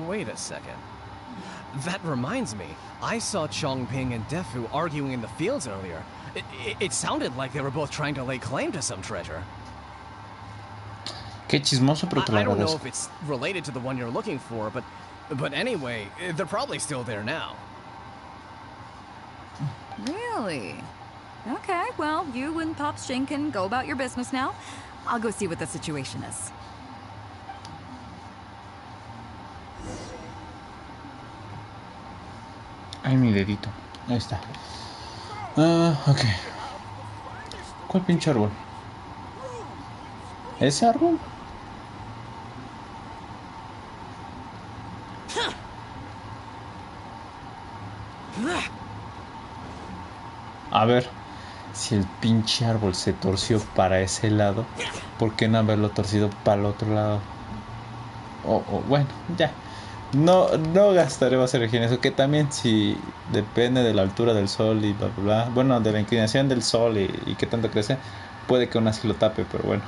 Wait a second. That reminds me. I saw Chongping and Defu arguing in the fields earlier. It sounded like they were both trying to lay claim to some treasure. Qué chismoso, pero te lo I don't know agradezco. if it's related to the one you're looking for, but anyway, they're probably still there now. Really? Okay, well, you and Pops Shing can go about your business now. I'll go see what the situation is. Ay, mi dedito. Ahí está. Ok. ¿Cuál pinche árbol? ¿Ese árbol? A ver, si el pinche árbol se torció para ese lado, ¿por qué no haberlo torcido para el otro lado? Bueno, ya. No gastaré más energía en eso, que también si depende de la altura del sol y bla bla bla. Bueno, de la inclinación del sol y qué tanto crece, puede que aún así lo tape, pero bueno.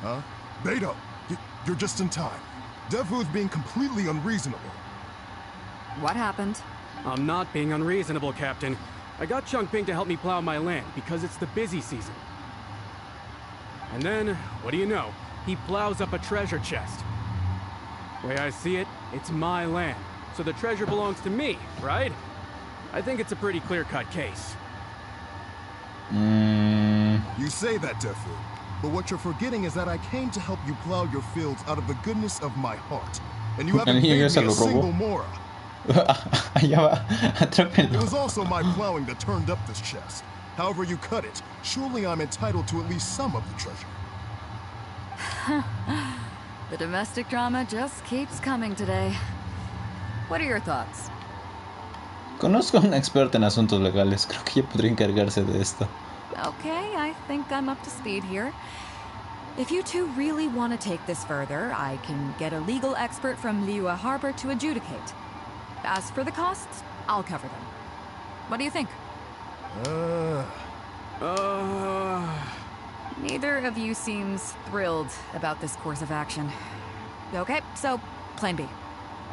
Huh? Beidou, you're just in time. Defu is being completely unreasonable. What happened? I'm not being unreasonable, Captain. I got Chongping to help me plow my land because it's the busy season. And then, what do you know? He plows up a treasure chest. The way I see it, it's my land, so the treasure belongs to me, right? I think it's a pretty clear-cut case. You say that, Defu, but what you're forgetting is that I came to help you plow your fields out of the goodness of my heart. And you haven't paid me a single mora. Allá va, atrápenlo. It was also my plowing that turned up this chest. However you cut it, surely I'm entitled to at least some of the treasure. The domestic drama just keeps coming today. What are your thoughts? Conozco a un experto en asuntos legales. Creo que ella podría encargarse de esto. Okay, I think I'm up to speed here. If you two really want to take this further, I can get a legal expert from Liyue Harbor to adjudicate. As for the costs, I'll cover them. What do you think? Neither of you seems thrilled about this course of action. Okay, so, plan B.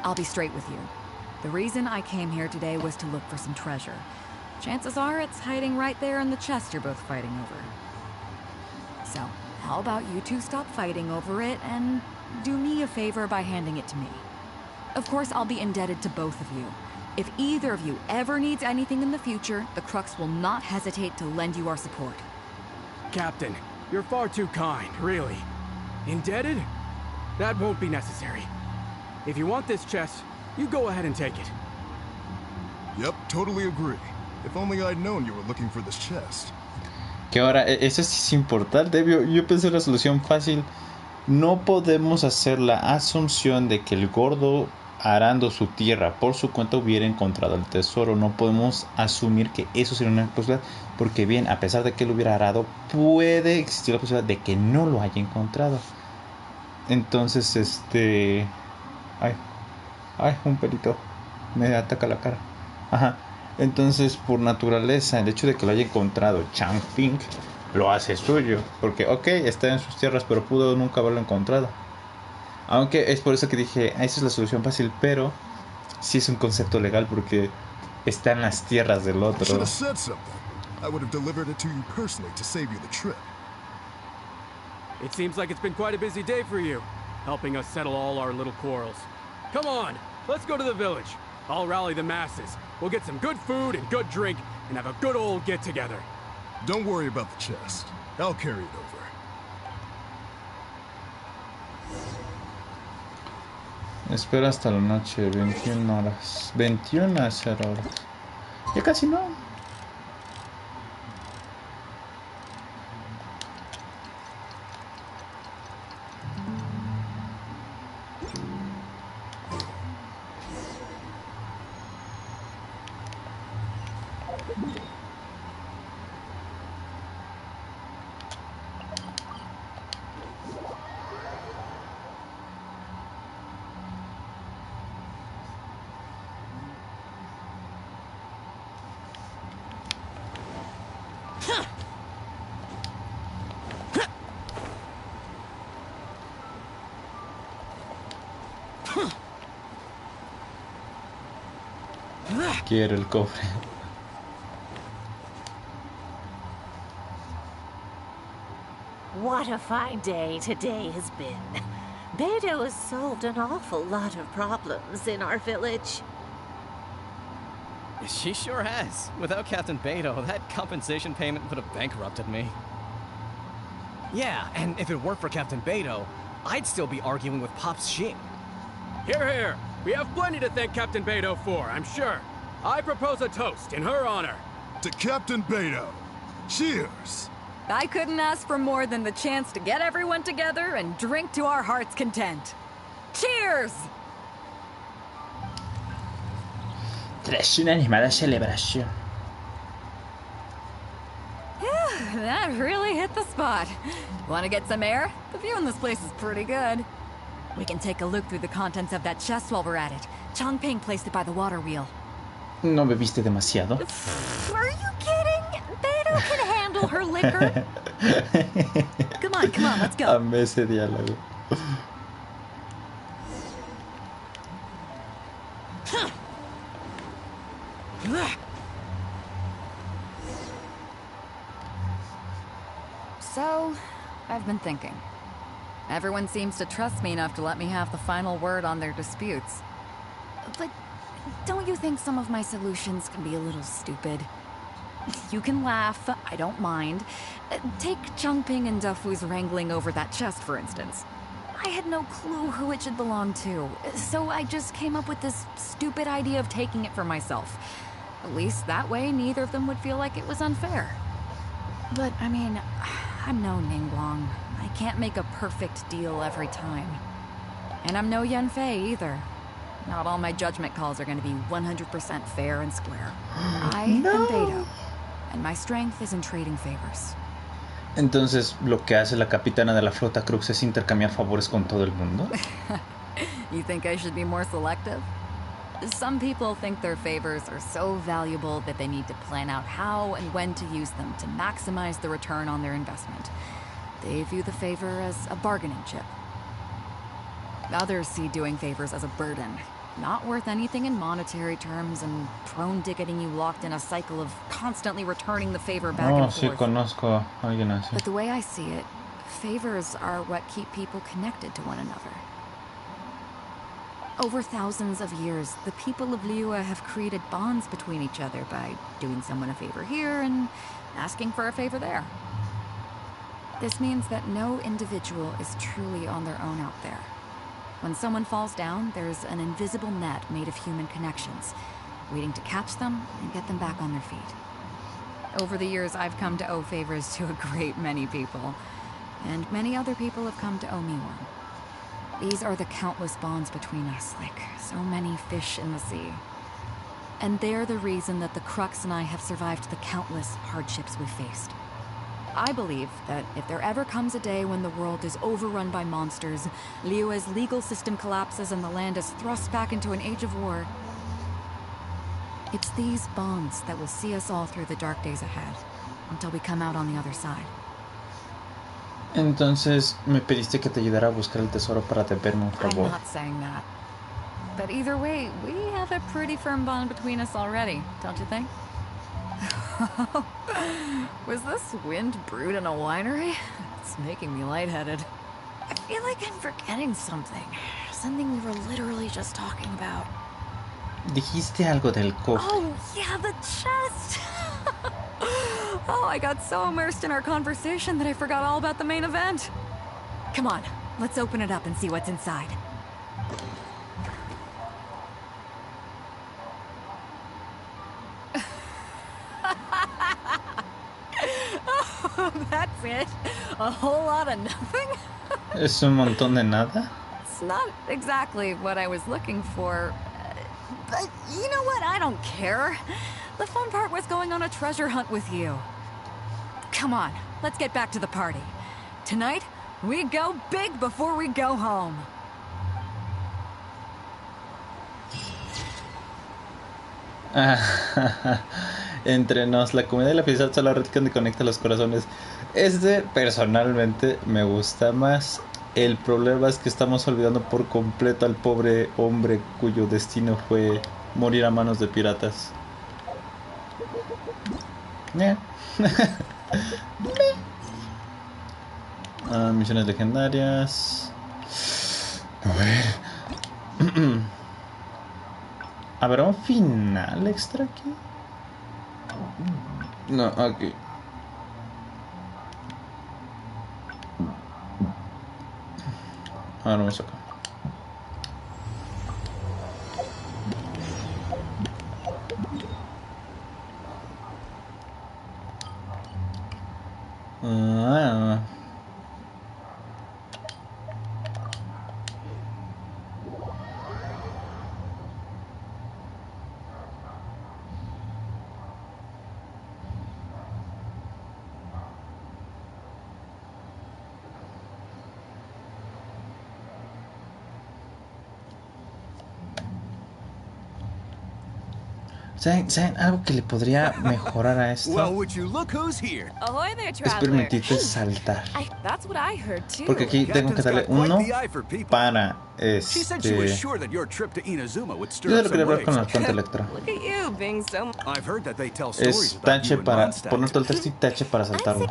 I'll be straight with you. The reason I came here today was to look for some treasure. Chances are it's hiding right there in the chest you're both fighting over. So, how about you two stop fighting over it and do me a favor by handing it to me? Of course, I'll be indebted to both of you. If either of you ever needs anything in the future, the Crux will not hesitate to lend you our support. Captain, you're far too kind, really. Indebted? That won't be necessary. If you want this chest, you go ahead and take it. Yep, totally agree. If only I'd known you were looking for this chest. Que ahora, eso sí es importante. Yo pensé la solución fácil. No podemos hacer la asunción de que el gordo arando su tierra por su cuenta hubiera encontrado el tesoro. No podemos asumir que eso sería una posibilidad, porque bien, a pesar de que él hubiera arado, puede existir la posibilidad de que no lo haya encontrado. Entonces, ay, un pelito me ataca la cara. Ajá. Entonces, por naturaleza, el hecho de que lo haya encontrado Changping lo hace suyo, porque ok, está en sus tierras, pero pudo nunca haberlo encontrado. Aunque es por eso que dije, esa es la solución fácil, pero sí es un concepto legal porque está en las tierras del otro. It seems like it's been quite a busy day for you, helping us settle all our little quarrels. Come on, let's go to the village. I'll rally the masses. We'll get some good food and good drink and have a good old get-together. Don't worry about the chest. I'll carry it over. Espera hasta la noche, 21 horas. 21 a 0 horas. Ya casi no. Quiero el cofre. What a fine day today has been. Beto has solved an awful lot of problems in our village. She sure has. Without Captain Beto, that compensation payment would have bankrupted me. Yeah, and if it weren't for Captain Beto, I'd still be arguing with Pop's Xing. Here, here. We have plenty to thank Captain Beto for, I'm sure. I propose a toast in her honor. To Captain Beto. Cheers! I couldn't ask for more than the chance to get everyone together and drink to our heart's content. Cheers! Tras una animada celebración. Yeah, that really hit the spot. Want to get some air? The view in this place is pretty good. We can take a look through the contents of that chest while we're at it. Changping placed it by the water wheel. ¿No bebiste demasiado? Are you kidding? Beto can handle her liquor. Come on, let's go. Amé ese diálogo. So, I've been thinking. Everyone seems to trust me enough to let me have the final word on their disputes. But don't you think some of my solutions can be a little stupid? You can laugh, I don't mind. Take Changping and Defu's wrangling over that chest, for instance. I had no clue who it should belong to, so I just came up with this stupid idea of taking it for myself. At least that way, neither of them would feel like it was unfair. But, I mean, I'm no Ningguang. I can't make a perfect deal every time. And I'm no Yanfei either. Not all my judgment calls are going to be 100% fair and square. I am Beto, and my strength is in trading favors. Entonces, lo que hace la capitana de la Flota Crux es intercambiar favores con todo el mundo. You think I should be more selective? Some people think their favors are so valuable that they need to plan out how and when to use them to maximize the return on their investment. They view the favor as a bargaining chip. Others see doing favors as a burden, not worth anything in monetary terms and prone to getting you locked in a cycle of constantly returning the favor back and forth. Sí, conozco a alguien así. But the way I see it, favors are what keep people connected to one another. Over thousands of years, the people of Liyue have created bonds between each other by doing someone a favor here and asking for a favor there. This means that no individual is truly on their own out there. When someone falls down, there's an invisible net made of human connections, waiting to catch them and get them back on their feet. Over the years, I've come to owe favors to a great many people, and many other people have come to owe me one. These are the countless bonds between us, like so many fish in the sea. And they're the reason that the Crux and I have survived the countless hardships we faced. I believe that if there ever comes a day when the world is overrun by monsters, Liyue's legal system collapses and the land is thrust back into an age of war, it's these bonds that will see us all through the dark days ahead, until we come out on the other side. Entonces, me pediste que te ayudara a buscar el tesoro para deberme un favor. I'm not saying that. But either way, we have a pretty firm bond between us already, don't you think? Was this wind brewed in a winery? It's making me lightheaded. I feel like I'm forgetting something. Something we were literally just talking about. Dijiste algo del cofre. Oh, yeah, the chest! Oh, I got so immersed in our conversation that I forgot all about the main event. Come on, let's open it up and see what's inside. Oh, that's it? A whole lot of nothing? Es un montón de nada. It's not exactly what I was looking for. But you know what? I don't care. The fun part was going on a treasure hunt with you. Come on, let's get back to the party. Tonight, we go big before we go home. Entre nos, la comedia y la felicidad son la red que conecta los corazones. Personalmente me gusta más. El problema es que estamos olvidando por completo al pobre hombre cuyo destino fue morir a manos de piratas. Misiones legendarias. A ver. ¿Habrá un final extra aquí? No, aquí. Ahora vamos acá. ¿Saben algo que le podría mejorar a esto? Es permitirte saltar. Porque aquí tengo que darle uno para Yo lo quería hablar con la fuente electro. Es tache para poner todo el texto y tache para saltarlo.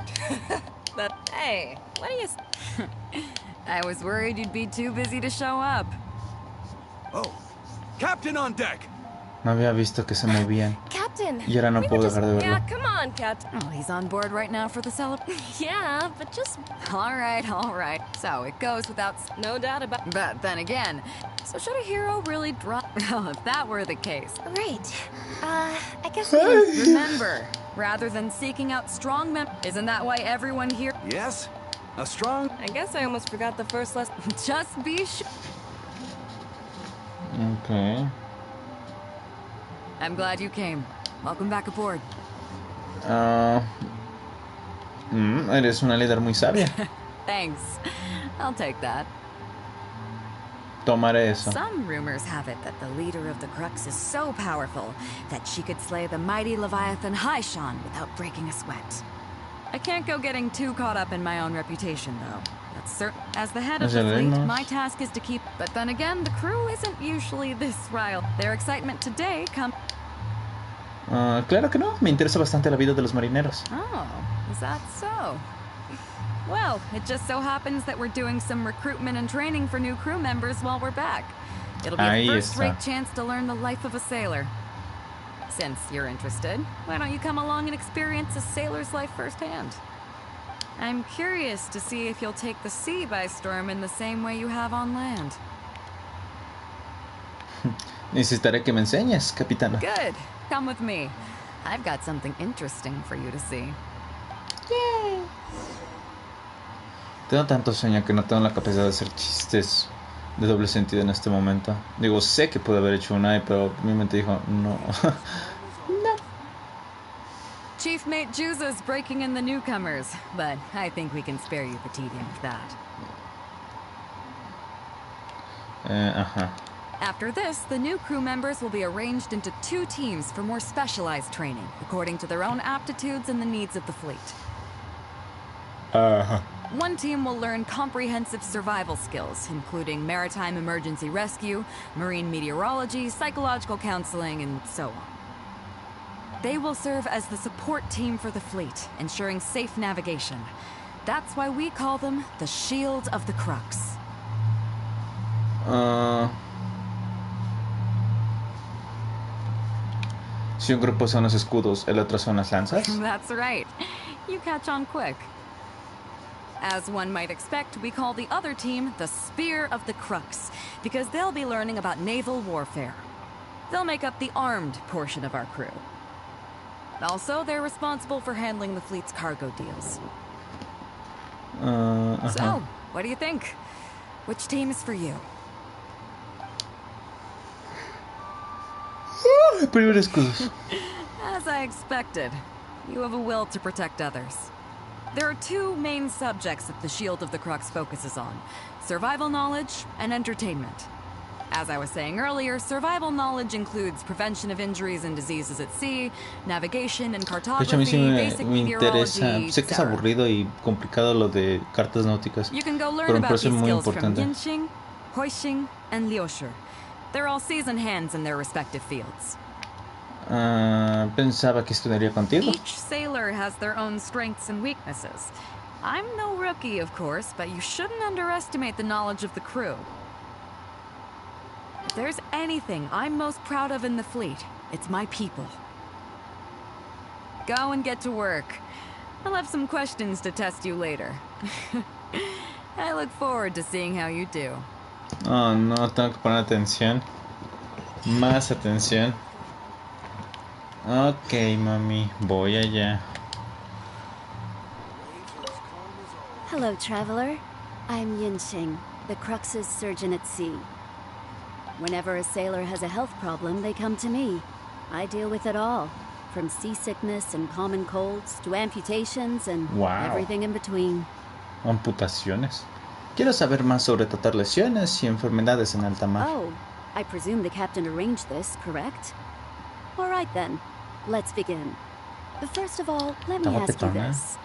I was worried you'd be too busy to show up. Oh, Captain on deck. No había visto que se movían. Captain, y ahora no puedo dejar de verlo. Yeah, come on, Captain. Oh, he's on board right now for the celebration. Yeah, but just... All right. So it goes without... No doubt about... But then again, so should a hero really drop... Well, if that were the case... Right. I guess... Remember, rather than seeking out strong men... Isn't that why everyone here... Yes, a strong... I guess I almost forgot the first lesson. Just be sure... Okay. I'm glad you came. Welcome back aboard. Eres una líder muy sabia. Thanks. I'll take that. Tomaré eso. Some rumors have it that the leader of the Crux is so powerful that she could slay the mighty Leviathan Haishan without breaking a sweat. I can't go getting too caught up in my own reputation, though. That's certain. As the head of the fleet, my task is to keep... But then again, the crew isn't usually this riled. Their excitement today comes... Claro que no. Me interesa bastante la vida de los marineros. Oh, is that so? Well, it just so happens that we're doing some recruitment and training for new crew members while we're back. It'll be a first-rate chance to learn the life of a sailor. Since you're interested, why don't you come along and experience a sailor's life firsthand? I'm curious to see if you'll take the sea by storm in the same way you have on land. Necesitaré que me enseñes, capitana. Good. Come with me. I've got something interesting for you to see. Yay. Tengo tanto sueño que no tengo la capacidad de hacer chistes de doble sentido en este momento. Digo, sé que pude haber hecho un I, pero mi mente dijo, no. No. Chief Mate Juza's breaking in the newcomers, but I think we can spare you the tedium of that. After this, the new crew members will be arranged into 2 teams for more specialized training, according to their own aptitudes and the needs of the fleet. One team will learn comprehensive survival skills, including maritime emergency rescue, marine meteorology, psychological counseling, and so on. They will serve as the support team for the fleet, ensuring safe navigation. That's why we call them the Shield of the Crux. Si un grupo son los escudos, el otro son las lanzas. That's right. You catch on quick. As one might expect, we call the other team the Spear of the Crux, because they'll be learning about naval warfare. They'll make up the armed portion of our crew. Also, they're responsible for handling the fleet's cargo deals. So, what do you think? Which team is for you? As I expected, you have a will to protect others. There are 2 main subjects that the Shield of the Crux focuses on: survival knowledge and entertainment. As I was saying earlier, survival knowledge includes prevention of injuries and diseases at sea, navigation and cartography, basic meteorology, sé que es aburrido y complicado lo de cartas náuticas, you can go learn pero me about parece these muy skills from importante. Genshin, Hoixing, and Liushi. They're all seasoned hands in their respective fields. Pensaba que estudiaría contigo. Each sailor has their own strengths and weaknesses. I'm no rookie, of course, but you shouldn't underestimate the knowledge of the crew. If there's anything I'm most proud of in the fleet, it's my people. Go and get to work. I'll have some questions to test you later. I look forward to seeing how you do. Oh, no, tengo que poner atención. Más atención. Ok, mami, voy allá. Hello, traveler. I'm Yinxing, the Crux's surgeon at sea. Whenever a sailor has a health problem, they come to me. I deal with it all, from seasickness and common colds to amputations and everything in between. Amputaciones. Quiero saber más sobre tratar lesiones y enfermedades en alta mar. Oh, I presume the captain arranged this, correct? All right then, let's begin. First of all, let me ask you this.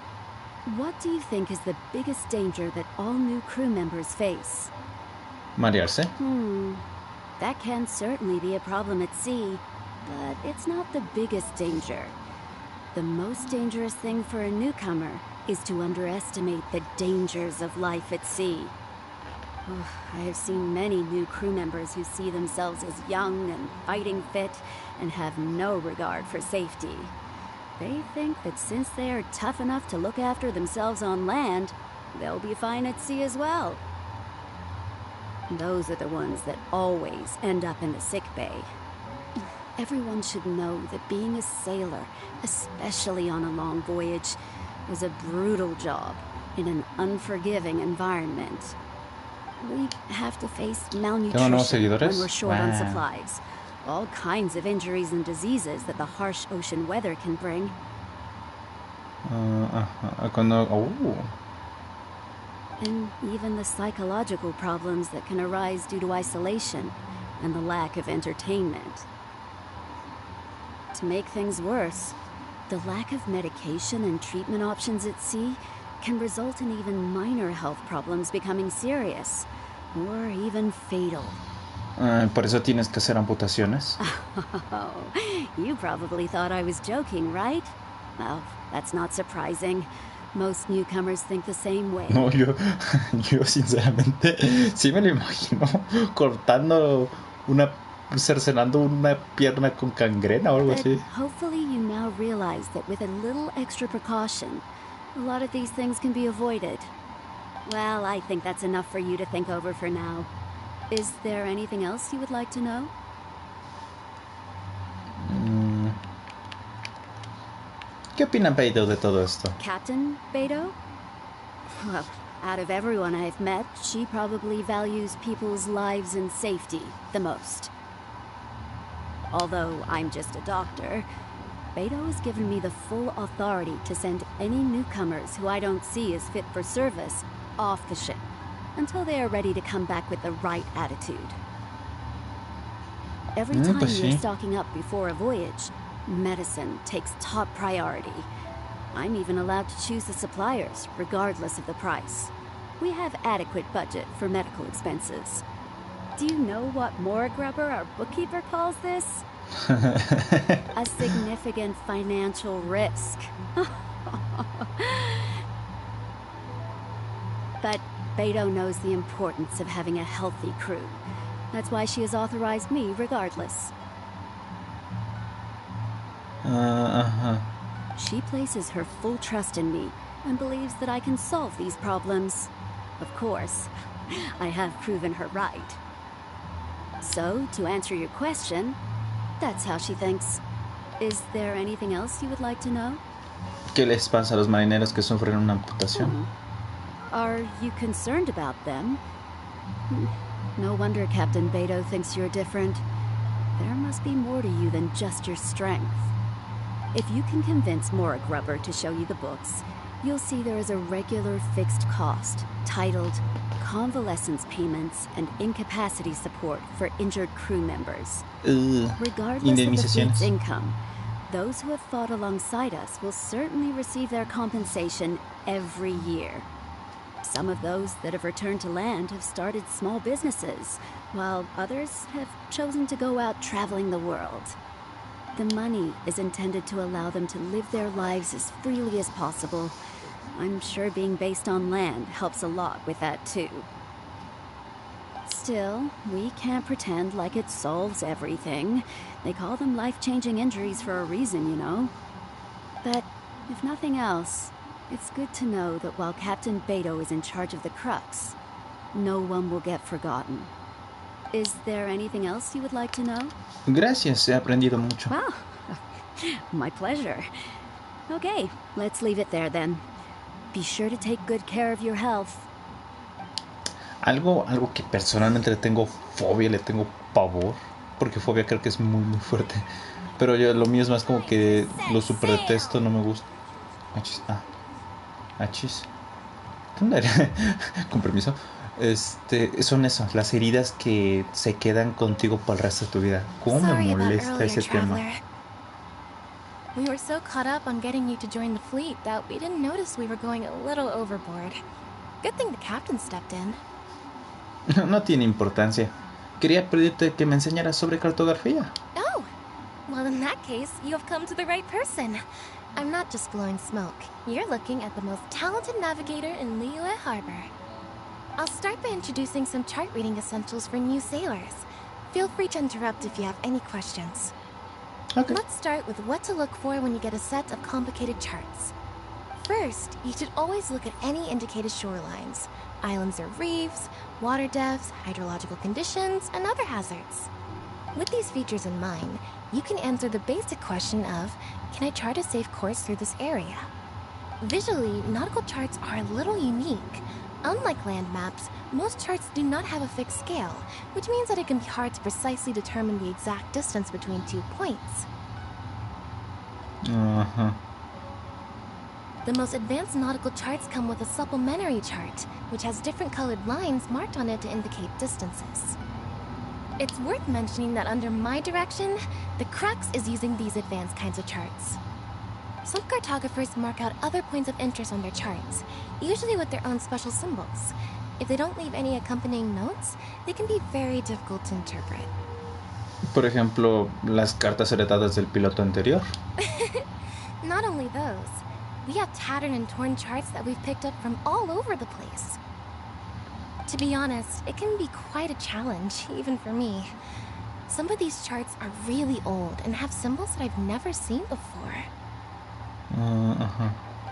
What do you think is the biggest danger that all new crew members face? Marearse. That can certainly be a problem at sea, but it's not the biggest danger. The most dangerous thing for a newcomer is to underestimate the dangers of life at sea. I have seen many new crew members who see themselves as young and fighting fit and have no regard for safety. They think that since they are tough enough to look after themselves on land, they'll be fine at sea as well. Those are the ones that always end up in the sick bay. Everyone should know that being a sailor, especially on a long voyage, is a brutal job in an unforgiving environment. We have to face malnutrition when we're short on supplies. All kinds of injuries and diseases that the harsh ocean weather can bring. And even the psychological problems that can arise due to isolation and the lack of entertainment. To make things worse, the lack of medication and treatment options at sea can result in even minor health problems becoming serious, or even fatal. Por eso tienes que hacer amputaciones. Oh, you probably thought I was joking, right? Well, that's not surprising. Most newcomers think the same way. No, yo sinceramente sí me lo imagino cercenando una pierna con gangrena o algo así. Hopefully you now realize that with a little extra precaution, a lot of these things can be avoided. Well, I think that's enough for you to think over for now. Is there anything else you would like to know? ¿Qué opina Beidou de todo esto? Captain Beidou? Well, Out of everyone I've met, she probably values people's lives and safety the most. Although I'm just a doctor, Beidou has given me the full authority to send any newcomers who I don't see as fit for service off the ship until they are ready to come back with the right attitude. Every time you're stocking up before a voyage, medicine takes top priority. I'm even allowed to choose the suppliers, regardless of the price. We have adequate budget for medical expenses. Do you know what Mora Grubber, our bookkeeper, calls this? A significant financial risk. But Beidou knows the importance of having a healthy crew. That's why she has authorized me regardless. She places her full trust in me and believes that I can solve these problems. Of course, I have proven her right. So, to answer your question, that's how she thinks. Is there anything else you would like to know? ¿Qué les pasa a los marineros que sufren una amputación? Are you concerned about them? No wonder Captain Beidou thinks you're different. There must be more to you than just your strength. If you can convince Mora Grubber to show you the books, you'll see there is a regular fixed cost titled Convalescence Payments and Incapacity Support for Injured Crew Members. Regardless of the fleet's income, those who have fought alongside us will certainly receive their compensation every year. Some of those that have returned to land have started small businesses, while others have chosen to go out traveling the world. The money is intended to allow them to live their lives as freely as possible. I'm sure being based on land helps a lot with that too. Still, we can't pretend like it solves everything. They call them life-changing injuries for a reason, you know. But if nothing else, it's good to know that while Captain Beidou is in charge of the Crux, no one will get forgotten. Is there anything else you would like to know? Gracias, he aprendido mucho. Wow, my pleasure. Okay, let's leave it there then. Be sure to take good care of your health. Algo que personalmente le tengo fobia, le tengo pavor, porque fobia creo que es muy fuerte. Pero yo lo mío es más como que lo super detesto, no me gusta. Achis. ¿Dónde era? Con permiso. Son eso, las heridas que se quedan contigo por el resto de tu vida. ¿Cómo me molesta ese tema? We were so caught up on getting you to join the fleet that we didn't notice we were going a little overboard. Good thing the captain stepped in. No tiene importancia. Quería pedirte que me enseñaras sobre cartografía. Oh, well in that case, you have come to the right person. I'm not just blowing smoke. You're looking at the most talented navigator in Liyue Harbor. I'll start by introducing some chart reading essentials for new sailors. Feel free to interrupt if you have any questions. Okay. Let's start with what to look for when you get a set of complicated charts. First, you should always look at any indicated shorelines, islands or reefs, water depths, hydrological conditions, and other hazards. With these features in mind, you can answer the basic question of, can I chart a safe course through this area? Visually, nautical charts are a little unique. Unlike land maps, most charts do not have a fixed scale, which means that it can be hard to precisely determine the exact distance between 2 points. The most advanced nautical charts come with a supplementary chart, which has different colored lines marked on it to indicate distances. It's worth mentioning that under my direction, the Crux is using these advanced kinds of charts. Some cartographers mark out other points of interest on their charts, usually with their own special symbols. If they don't leave any accompanying notes, they can be very difficult to interpret. Por ejemplo, las cartas heredadas del piloto anterior. Not only those, we have tattered and torn charts that we've picked up from all over the place. To be honest, it can be quite a challenge, even for me. Some of these charts are really old and have symbols that I've never seen before.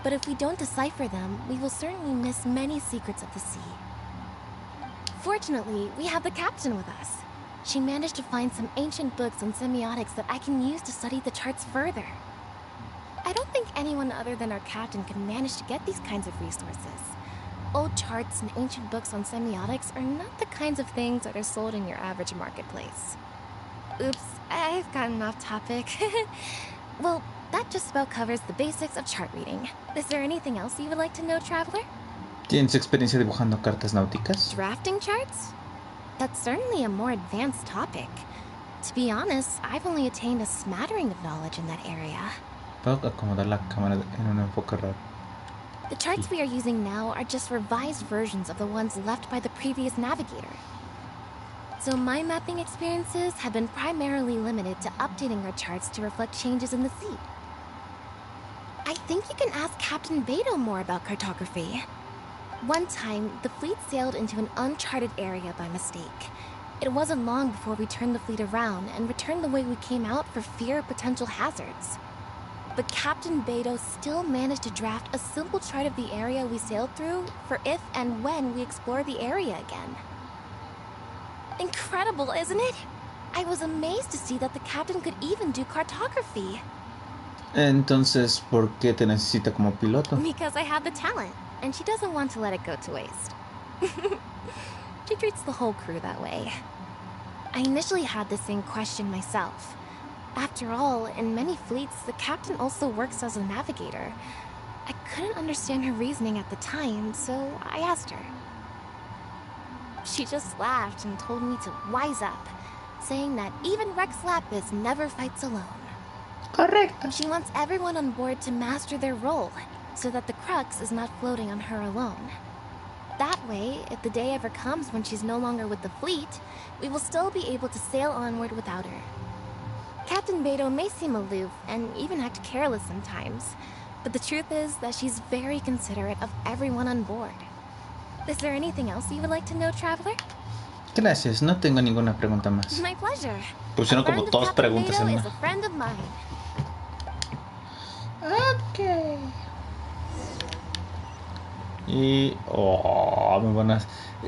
But if we don't decipher them, we will certainly miss many secrets of the sea. Fortunately, we have the captain with us. She managed to find some ancient books on semiotics that I can use to study the charts further. I don't think anyone other than our captain can manage to get these kinds of resources. old charts and ancient books on semiotics are not the kinds of things that are sold in your average marketplace. Oops, I've gotten off topic. Well, that just about covers the basics of chart reading. Is there anything else you would like to know, Traveler? ¿Tienes experiencia dibujando cartas náuticas? Drafting charts? That's certainly a more advanced topic. To be honest, I've only attained a smattering of knowledge in that area. Puedo acomodar la cámara en un enfoque raro. The charts we are using now are just revised versions of the ones left by the previous navigator. So my mapping experiences have been primarily limited to updating our charts to reflect changes in the sea. I think you can ask Captain Beto more about cartography. One time, the fleet sailed into an uncharted area by mistake. It wasn't long before we turned the fleet around and returned the way we came out for fear of potential hazards. But Captain Beto still managed to draft a simple chart of the area we sailed through for if and when we explore the area again. Incredible, isn't it? I was amazed to see that the captain could even do cartography. Entonces, ¿por qué te necesita como piloto? Because I have the talent, and she doesn't want to let it go to waste. She treats the whole crew that way. I initially had the same question myself. After all, in many fleets, the captain also works as a navigator. I couldn't understand her reasoning at the time, so I asked her. She just laughed and told me to wise up, saying that even Rex Lapis never fights alone. Correcto. She wants everyone on board to master their role, so that the Crux is not floating on her alone. That way, if the day ever comes when she's no longer with the fleet, we will still be able to sail onward without her. Captain Beto may seem aloof and even act careless sometimes, but the truth is that she's very considerate of everyone on board. Is there anything else you would like to know, Traveler? Gracias, no tengo ninguna pregunta más. My pleasure. Pusieron como dos preguntas en Beto una. is a friend of mine. Ok. Y... Oh, me van a...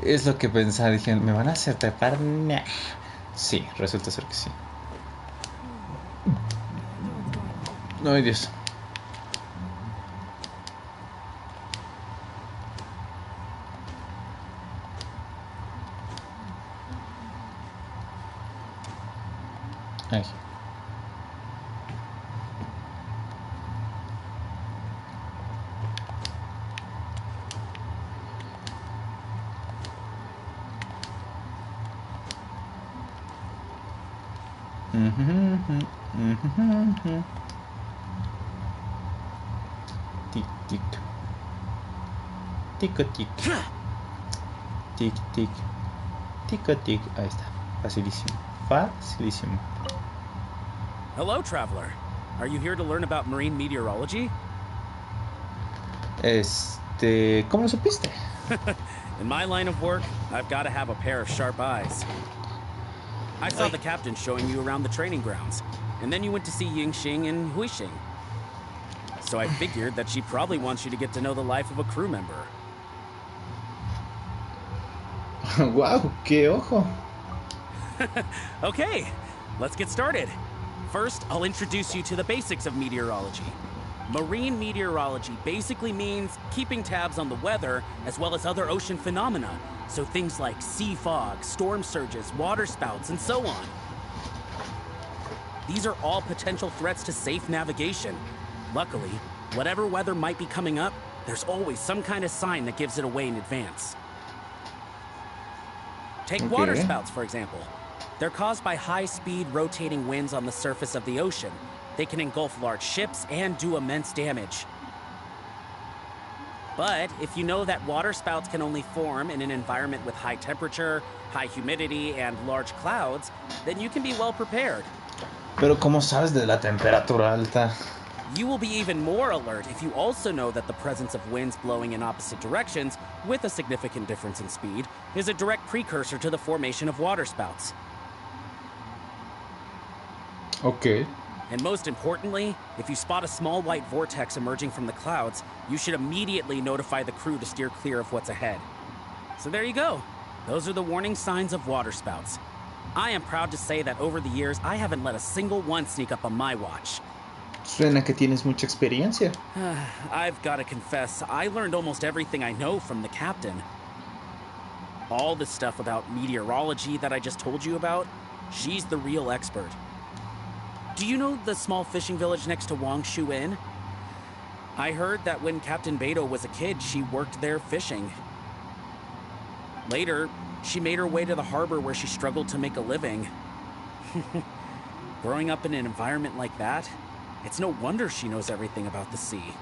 Es lo que pensaba, dije, ¿me van a hacer trepar? Nah. Sí, resulta ser que sí. Ay, Dios. Ay. Tic, tic. Tico, tic. Tic, tic. Tico, tic. Ahí está. Facilísimo. Facilísimo. Hello, traveler. Are you here to learn about marine meteorology? ¿Cómo lo supiste? In my line of work, I've got to have a pair of sharp eyes. I saw the captain showing you around the training grounds, and then you went to see Yingxing and Huixing. So I figured that she probably wants you to get to know the life of a crew member. Wow, qué ojo. Okay, let's get started. First, I'll introduce you to the basics of meteorology. Marine meteorology basically means keeping tabs on the weather as well as other ocean phenomena. So things like sea fog, storm surges, water spouts, and so on. These are all potential threats to safe navigation. Luckily, whatever weather might be coming up, there's always some kind of sign that gives it away in advance. Take water spouts, for example. They're caused by high-speed rotating winds on the surface of the ocean. They can engulf large ships and do immense damage. But if you know that water spouts can only form in an environment with high temperature, high humidity, and large clouds, then you can be well prepared. Pero ¿cómo sabes de la temperatura alta? You will be even more alert if you also know that the presence of winds blowing in opposite directions, with a significant difference in speed, is a direct precursor to the formation of water spouts. Okay. And most importantly, if you spot a small white vortex emerging from the clouds, you should immediately notify the crew to steer clear of what's ahead. So there you go. Those are the warning signs of water spouts. I am proud to say that over the years, I haven't let a single one sneak up on my watch. Suena que tienes mucha experiencia. I've got to confess, I learned almost everything I know from the captain. All the stuff about meteorology that I just told you about, she's the real expert. Do you know the small fishing village next to Wangshu Inn? I heard that when Captain Beidou was a kid, she worked there fishing. Later, she made her way to the harbor where she struggled to make a living. Growing up in an environment like that, it's no wonder she knows everything about the sea.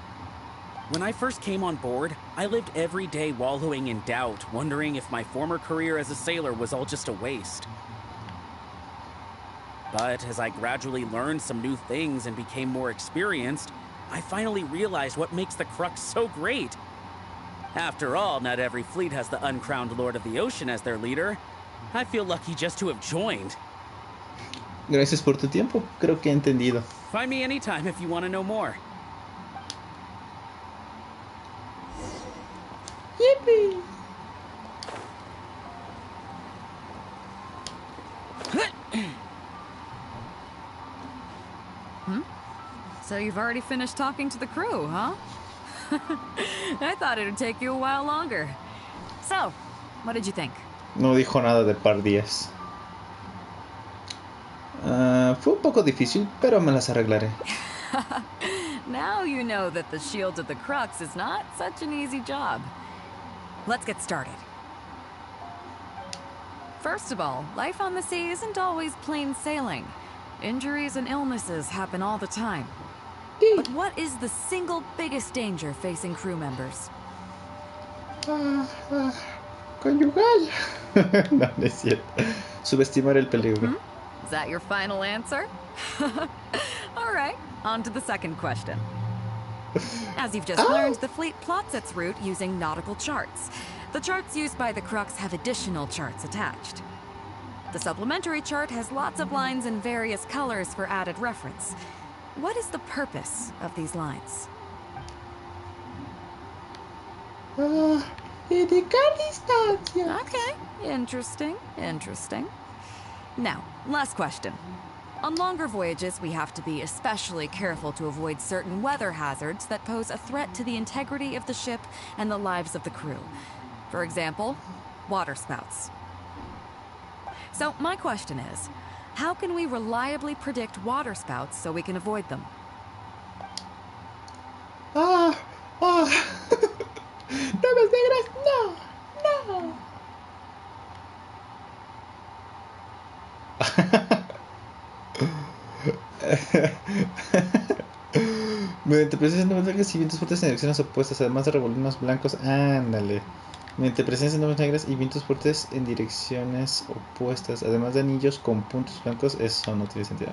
When I first came on board, I lived every day wallowing in doubt, wondering if my former career as a sailor was all just a waste. But as I gradually learned some new things and became more experienced, I finally realized what makes the Crux so great. After all, not every fleet has the uncrowned Lord of the Ocean as their leader. I feel lucky just to have joined. Gracias por tu tiempo. Creo que he entendido. Find me anytime if you want to know more. Yippee! So you've already finished talking to the crew, huh? I thought it would take you a while longer. So, what did you think? No dijo nada de par días. Fue un poco difícil, pero me las arreglaré. Now you know that the shield of the Crux is not such an easy job. Let's get started. First of all, life on the sea isn't always plain sailing. Injuries and illnesses happen all the time. But what is the single biggest danger facing crew members? Conyugal. No, no es cierto. Subestimar el peligro. Is that your final answer? All right, on to the second question. As you've just learned, the fleet plots its route using nautical charts. The charts used by the Crux have additional charts attached. The supplementary chart has lots of lines in various colors for added reference. What is the purpose of these lines? Indicar distancia. Okay, interesting. Now, last question. On longer voyages, we have to be especially careful to avoid certain weather hazards that pose a threat to the integrity of the ship and the lives of the crew. For example, water spouts. So my question is, how can we reliably predict water spouts so we can avoid them? Nubes negras, no. Mediante presencia de nubes negras y vientos fuertes en direcciones opuestas, además de remolinos blancos, ándale. Mediante presencia de nubes negras y vientos fuertes en direcciones opuestas, además de anillos con puntos blancos, eso no tiene sentido.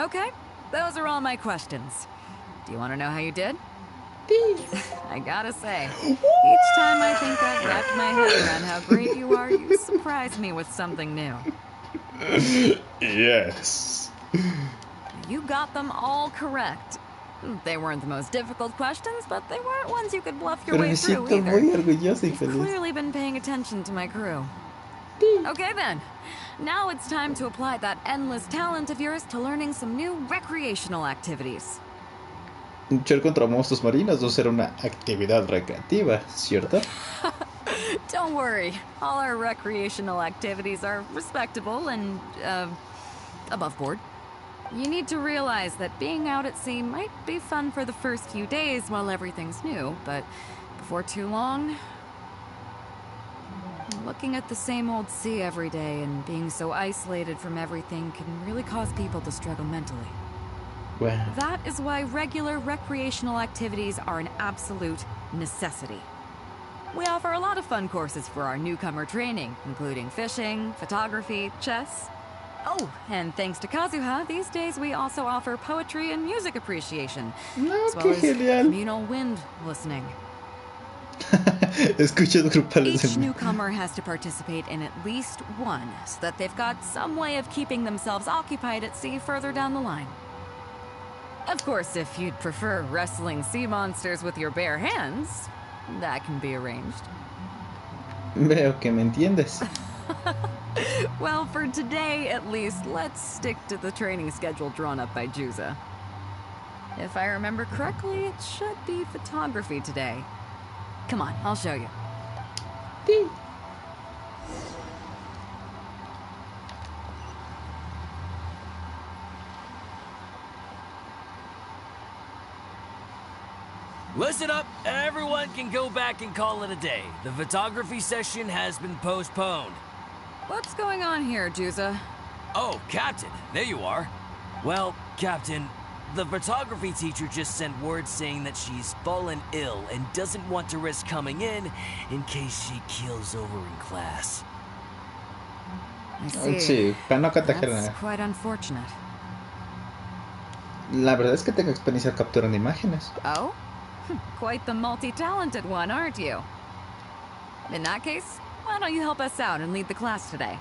Okay, those are all my questions. Do you want to know how you did? I gotta say, each time I think I've wrapped my head around how great you are, you surprise me with something new. Yes. You got them all correct. They weren't the most difficult questions, but they weren't ones you could bluff your way through either. You've clearly been paying attention to my crew. Okay then, now it's time to apply that endless talent of yours to learning some new recreational activities. Luchar contra monstruos marinos no será una actividad recreativa, ¿cierto? Don't worry, all our recreational activities are respectable and, above board. You need to realize that being out at sea might be fun for the first few days while everything's new, but before too long, looking at the same old sea every day and being so isolated from everything can really cause people to struggle mentally. Wow. That is why regular recreational activities are an absolute necessity. We offer a lot of fun courses for our newcomer training, including fishing, photography, chess. Oh, and thanks to Kazuha, these days we also offer poetry and music appreciation, as well as communal wind listening. Each newcomer has to participate in at least one, so that they've got some way of keeping themselves occupied at sea further down the line. Of course, if you'd prefer wrestling sea monsters with your bare hands, that can be arranged. Veo que me entiendes. Well, for today, at least, let's stick to the training schedule drawn up by Juza. If I remember correctly, it should be photography today. Come on, I'll show you. Listen up, everyone can go back and call it a day. The photography session has been postponed. What's going on here, Juza? Oh, Captain, there you are. Well, Captain, the photography teacher just sent word saying that she's fallen ill and doesn't want to risk coming in case she keels over in class. I see. Sí, para no contagiar That's nada. quite unfortunate. La verdad es que tengo experiencia capturando imágenes. Oh? Quite the multi-talented one, aren't you? In that case, why don't you help us out and lead the class today?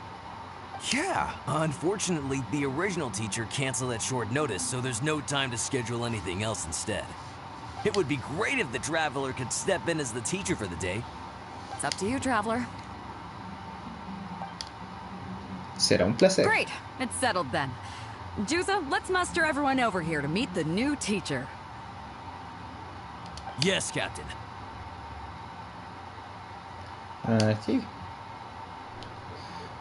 Yeah, unfortunately, the original teacher canceled at short notice, so there's no time to schedule anything else instead. It would be great if the Traveler could step in as the teacher for the day. It's up to you, Traveler. Será un placer. Great, it's settled then. Juza, let's muster everyone over here to meet the new teacher. Yes, Captain. Aquí.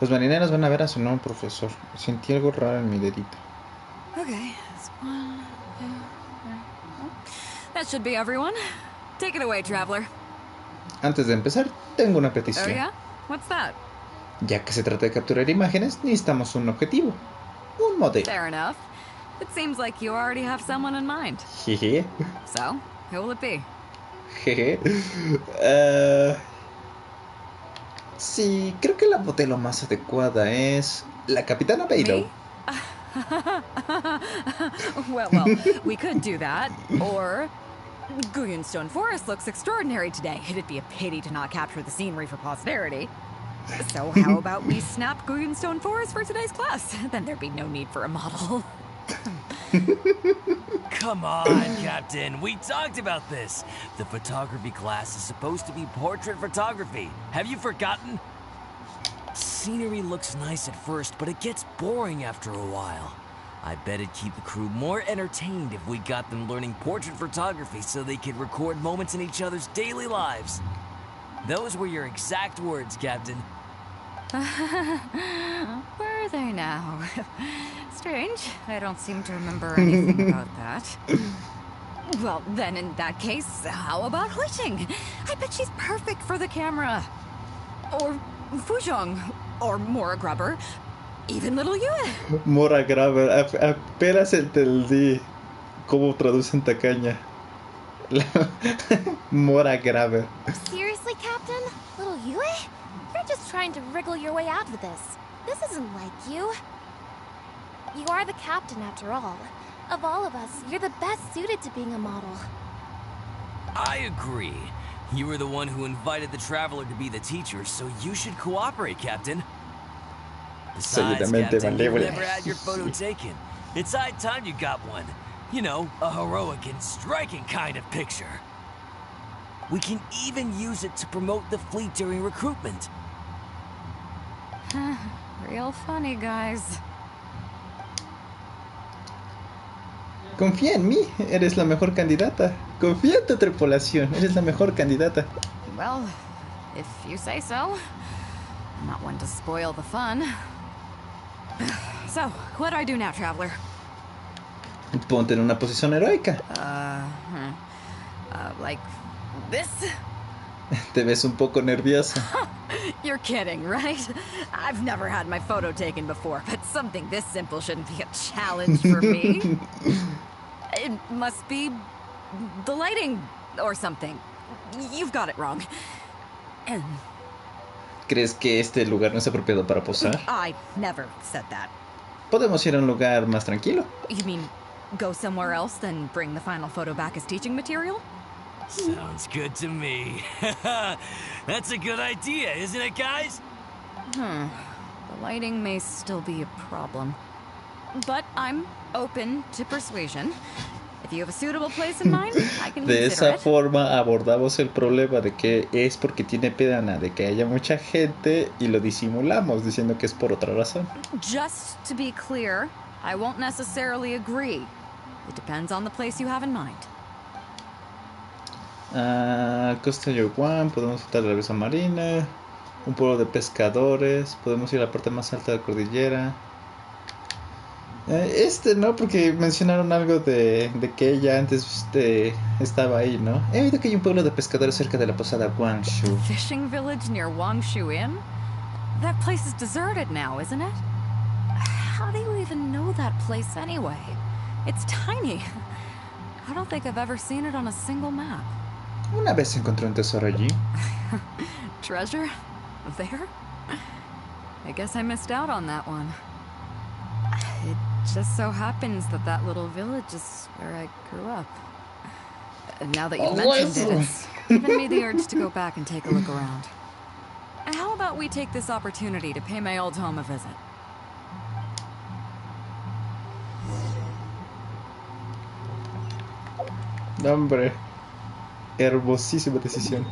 Los marineros van a ver a su nuevo profesor. Sentí algo raro en mi dedito. Okay, that's 1, 2, 3. That should be everyone. Take it away, Traveler. Antes de empezar, tengo una petición. Oh yeah? What's that? Ya que se trata de capturar imágenes, necesitamos un objetivo. Un modelo. Fair enough. It seems like you already have someone in mind. Jeje. So, who will it be? Jeje. Sí, creo que la modelo más adecuada es la Capitana Beidou. well, we could do that. Or, Guyonstone Forest looks extraordinary today. It'd be a pity to not capture the scenery for posterity. So how about we snap Guyonstone Forest for today's class? Then there'd be no need for a model. Come on, Captain. We talked about this. The photography class is supposed to be portrait photography. Have you forgotten? Scenery looks nice at first, but it gets boring after a while. I bet it'd keep the crew more entertained if we got them learning portrait photography so they could record moments in each other's daily lives. Those were your exact words, Captain. Were they now? Strange. I don't seem to remember anything about that. Well, then in that case, how about Huixing? I bet she's perfect for the camera. Or Fuzhong. Or Mora Grubber. Even little Yue. Mora Grubber. Apenas entendí cómo traducen tacaña. Mora Grubber. Seriously, Captain? Little Yue? You're just trying to wriggle your way out of this. This isn't like you. You are the captain, after all. Of all of us, you're the best suited to being a model. I agree. You were the one who invited the Traveler to be the teacher, so you should cooperate, Captain. Besides, Captain, you've never had your photo taken. It's high time you got one. You know, a heroic and striking kind of picture. We can even use it to promote the fleet during recruitment. Real funny, guys. Confía en mí, eres la mejor candidata. Confía en tu tripulación, eres la mejor candidata. Well, if you say so. I'm not one to spoil the fun. So, what do I do now, Traveler? Ponte en una posición heroica. Like this? Te ves un poco nerviosa. You're kidding, right? I've never had my photo taken before, but something this simple shouldn't be a challenge for me. It must be the lighting or something. You've got it wrong. ¿Crees que este lugar no es apropiado para posar? I never said that. Podemos ir a un lugar más tranquilo. You mean go somewhere else, then bring the final photo back as teaching material? Sounds good to me. That's a good idea, isn't it, guys? The lighting may still be a problem. But I'm open to persuasion. If you have a suitable place in mind, I can De consider esa forma abordamos el problema de que es porque tiene pena de que haya mucha gente y lo disimulamos diciendo que es por otra razón. Just to be clear, I won't necessarily agree. It depends on the place you have in mind. Costa Yaguán, podemos visitar la besa marina, un pueblo de pescadores, podemos ir a la parte más alta de la cordillera. No, porque mencionaron algo de que ella antes estaba ahí, ¿no? He oído que hay un pueblo de pescadores cerca de la posada Guangshu. Fishing village near Wangshu Inn? That place is deserted now, isn't it? How do you even know that place anyway? It's tiny. I don't think I've ever seen it on a single map. Una vez encontré un tesoro allí. Treasure? There? I guess I missed out on that one. It just so happens that that little village is where I grew up. Now that you mentioned it, it's given me the urge to go back and take a look around. How about we take this opportunity to pay my old home a visit? Hombre, hermosísima decisión.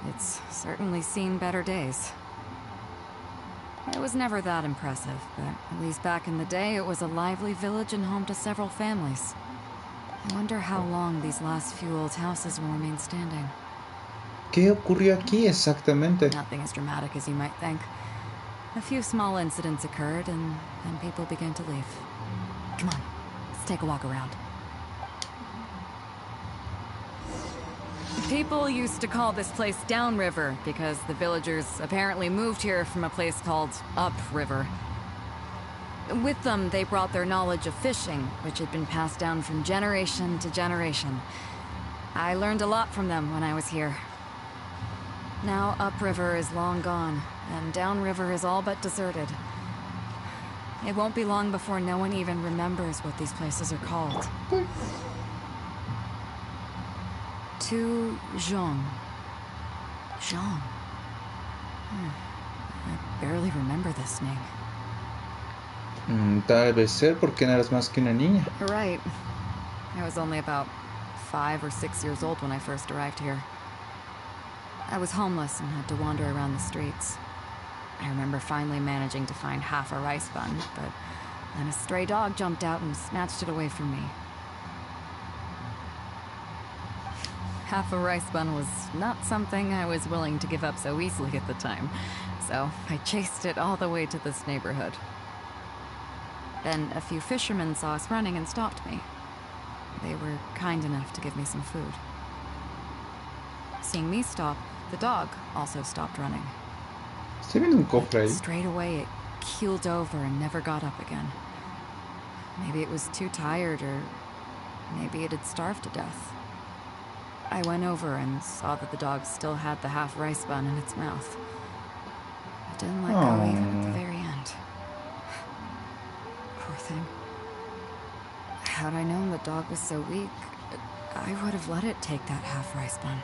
It's certainly seen better days. It was never that impressive, but at least back in the day, it was a lively village and home to several families. I wonder how long these last few old houses will remain standing. ¿Qué ocurrió aquí exactamente? Nothing as dramatic as you might think. A few small incidents occurred, and then people began to leave. Come on, let's take a walk around. People used to call this place Downriver because the villagers apparently moved here from a place called Upriver. With them, they brought their knowledge of fishing, which had been passed down from generation to generation. I learned a lot from them when I was here. Now Upriver is long gone, and Downriver is all but deserted. It won't be long before no one even remembers what these places are called. To Zhong. Zhong. I barely remember this name. Tal vez ser porque no eras más que una niña. Right. I was only about 5 or 6 years old when I first arrived here. I was homeless and had to wander around the streets. I remember finally managing to find half a rice bun, but then a stray dog jumped out and snatched it away from me. Half a rice bun was not something I was willing to give up so easily at the time, so I chased it all the way to this neighborhood. Then a few fishermen saw us running and stopped me. They were kind enough to give me some food. Seeing me stop, the dog also stopped running. Straight away, it keeled over and never got up again. Maybe it was too tired, or maybe it had starved to death. I went over and saw that the dog still had the half rice bun in its mouth. It didn't let go even at the very end. Poor thing. Had I known the dog was so weak, I would have let it take that half rice bun.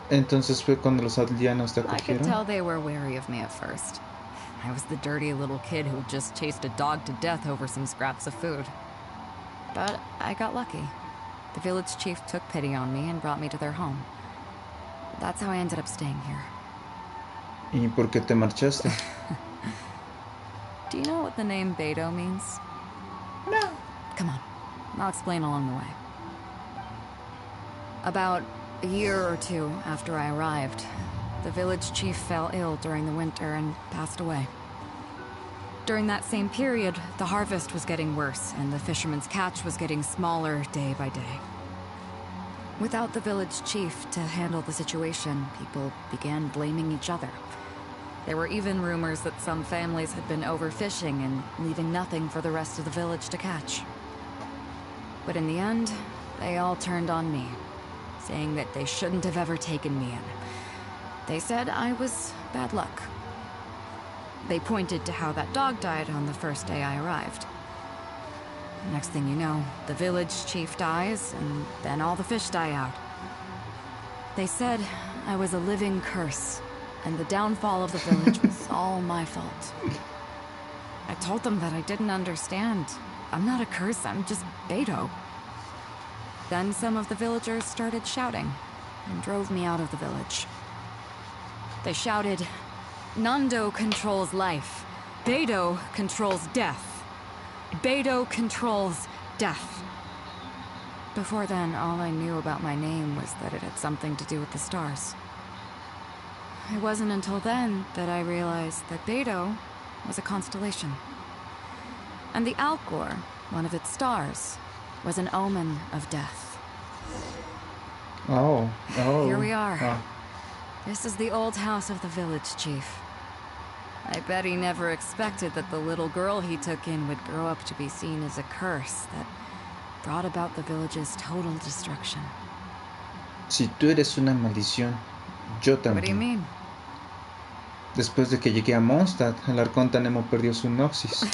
Entonces fue cuando los aldeanos te acogieron. I could tell they were wary of me at first. I was the dirty little kid who just chased a dog to death over some scraps of food. But I got lucky. The village chief took pity on me and brought me to their home. That's how I ended up staying here. ¿Y por qué te marchaste? Do you know what the name Beidou means? No. Come on, I'll explain along the way. About a year or two after I arrived, the village chief fell ill during the winter and passed away. During that same period, the harvest was getting worse, and the fisherman's catch was getting smaller day by day. Without the village chief to handle the situation, people began blaming each other. There were even rumors that some families had been overfishing and leaving nothing for the rest of the village to catch. But in the end, they all turned on me, saying that they shouldn't have ever taken me in. They said I was bad luck. They pointed to how that dog died on the first day I arrived. Next thing you know, the village chief dies, and then all the fish die out. They said I was a living curse, and the downfall of the village was all my fault. I told them that I didn't understand. I'm not a curse, I'm just Beto. Then some of the villagers started shouting, and drove me out of the village. They shouted, "Nando controls life. Beto controls death. Beto controls death." Before then, all I knew about my name was that it had something to do with the stars. It wasn't until then that I realized that Beto was a constellation. And the Alcor, one of its stars, was an omen of death. Oh. Here we are. Oh. This is the old house of the village chief. I bet he never expected that the little girl he took in would grow up to be seen as a curse that brought about the village's total destruction. Si tú eres una maldición, yo también. What do you mean? Después de que llegué a Mondstadt, el Arconte Nemo perdió su Noxis.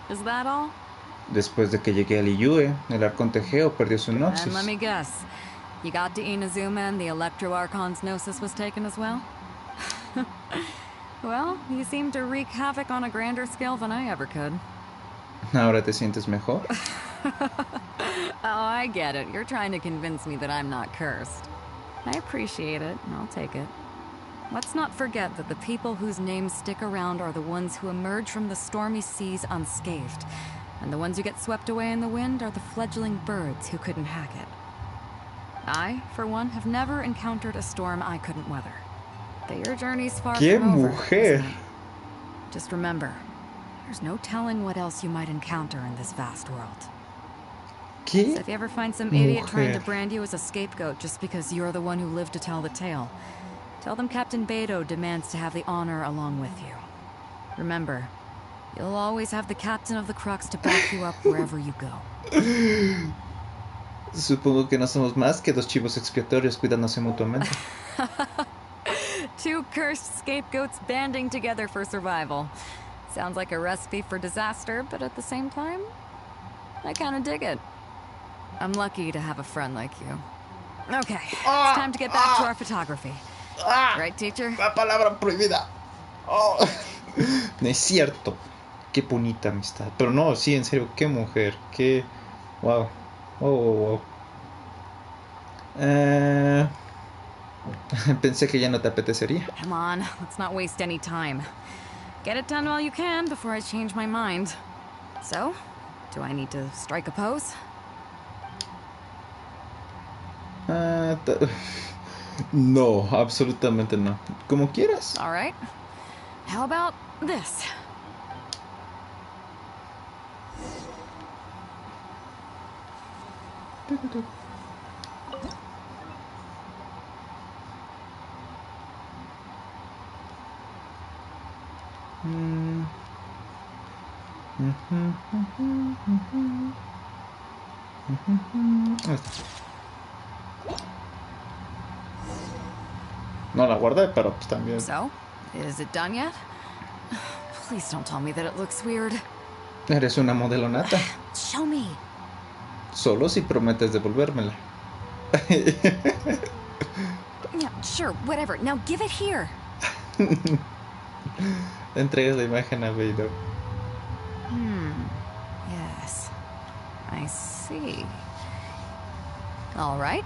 Is that all? Después de que llegué a Liyue, el Arconte Geo perdió su Noxis. And let me guess, you got to Inazuma and the Electro Archon's Gnosis was taken as well? Well, you seem to wreak havoc on a grander scale than I ever could. ¿Ahora te sientes mejor? Oh, I get it. You're trying to convince me that I'm not cursed. I appreciate it, and I'll take it. Let's not forget that the people whose names stick around are the ones who emerge from the stormy seas unscathed. And the ones who get swept away in the wind are the fledgling birds who couldn't hack it. I, for one, have never encountered a storm I couldn't weather. But your journey's far from over. Mujer! Just remember, there's no telling what else you might encounter in this vast world. ¿Qué? So if you ever find some idiot trying to brand you as a scapegoat just because you're the one who lived to tell the tale, tell them Captain Beto demands to have the honor along with you. Remember, you'll always have the captain of the Crux to back you up wherever you go. Supongo que no somos más que dos chivos expiatorios cuidándose mutuamente. Two cursed scapegoats banding together for survival. Sounds like a recipe for disaster, but at the same time, I kinda dig it. I'm lucky to have a friend like you. Okay, it's time to get back to our photography. Right, teacher? La palabra prohibida. Oh. No es cierto. Qué bonita amistad. Pero no, sí, en serio, qué mujer. Qué... Wow. Wow. Pensé que ya no te apetecería. Come on, let's not waste any time. Get it done while you can before I change my mind. So, do I need to strike a pose? No, absolutamente no. Como quieras. All right. How about this? No la guardé, pero pues también. So, is it done yet? Please don't tell me that it looks weird. Eres una modelo nata. Show me. Solo si prometes devolvérmela. Yeah, sure, whatever. Now give it here. Entregas la imagen a Beto. Yes. I see. All right.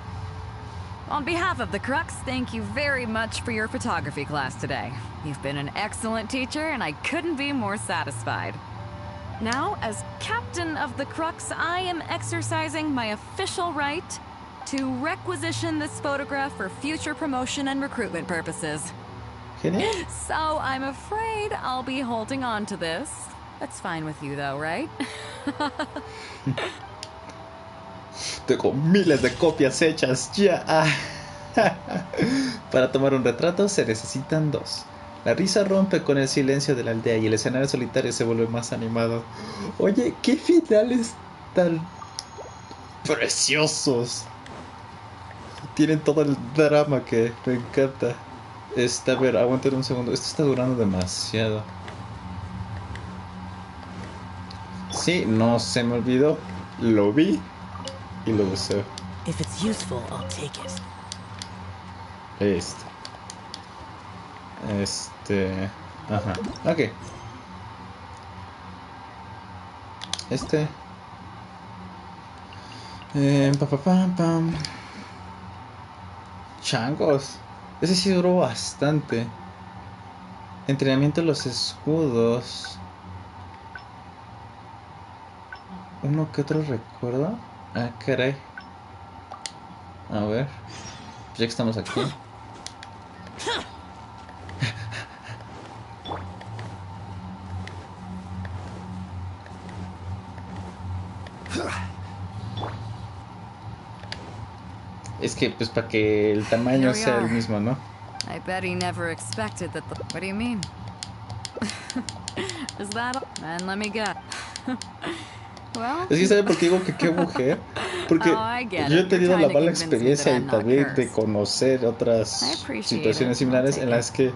On behalf of the Crux, thank you very much for your photography class today. You've been an excellent teacher, and I couldn't be more satisfied. Now, as captain of the Crux, I am exercising my official right to requisition this photograph for future promotion and recruitment purposes. Genial. So I'm afraid I'll be holding on to this. That's fine with you though, right? Tengo miles de copias hechas ya. Para tomar un retrato se necesitan 2. La risa rompe con el silencio de la aldea y el escenario solitario se vuelve más animado. Oye, qué finales tan preciosos. Tienen todo el drama que me encanta. A ver, aguanten un segundo. Esto está durando demasiado. Sí, no se me olvidó. Lo vi y lo deseo. If it's useful, I'll take it. Ajá. Ok. Pam. Changos. Ese sí duró bastante. Entrenamiento de los escudos. Uno que otro recuerdo. Ah, caray. A ver. Ya que estamos aquí. Es que pues para que el tamaño sea el mismo, ¿no? I bet he never expected that the... What do you mean? Is that all? And let me get. Well... Es que ¿sabe por qué digo que qué mujer? Porque yo he tenido la mala experiencia y también de conocer otras situaciones similares en las que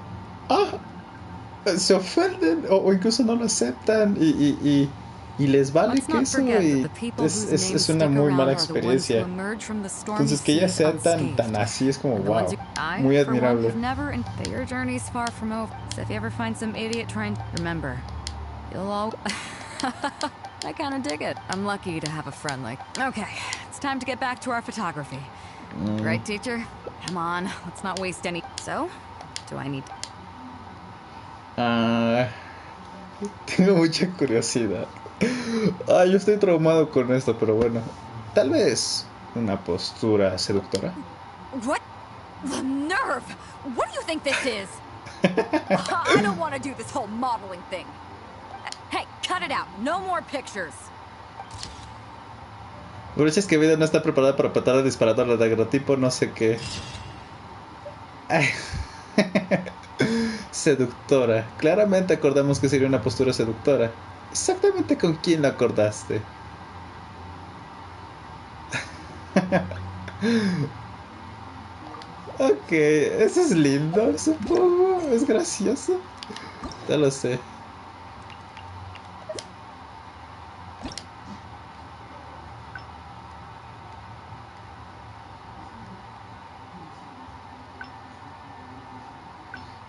se ofenden o incluso no lo aceptan y les vale que eso y es una muy mala experiencia. Entonces que ella sea tan así es como wow, muy admirable. Your journey's far from over. So if you ever find some idiot trying, remember, you'll all... I kind of dig it. I'm lucky to have a friend like... Okay, it's time to get back to our photography. Right, teacher? Come on, let's not waste any... So, do I need... Tengo mucha curiosidad. Yo estoy traumado con esto, pero bueno. Tal vez una postura seductora. What? The nerve! What do you think this is? I don't want to do this whole modeling thing. Hey, cut it out. No more pictures. Pero es que vida no está preparada para tratar de disparar al daguerrotipo, no sé qué. Seductora. Claramente acordamos que sería una postura seductora. Exactamente con quién la acordaste. Ok, eso es lindo, supongo. Es gracioso. Ya lo sé.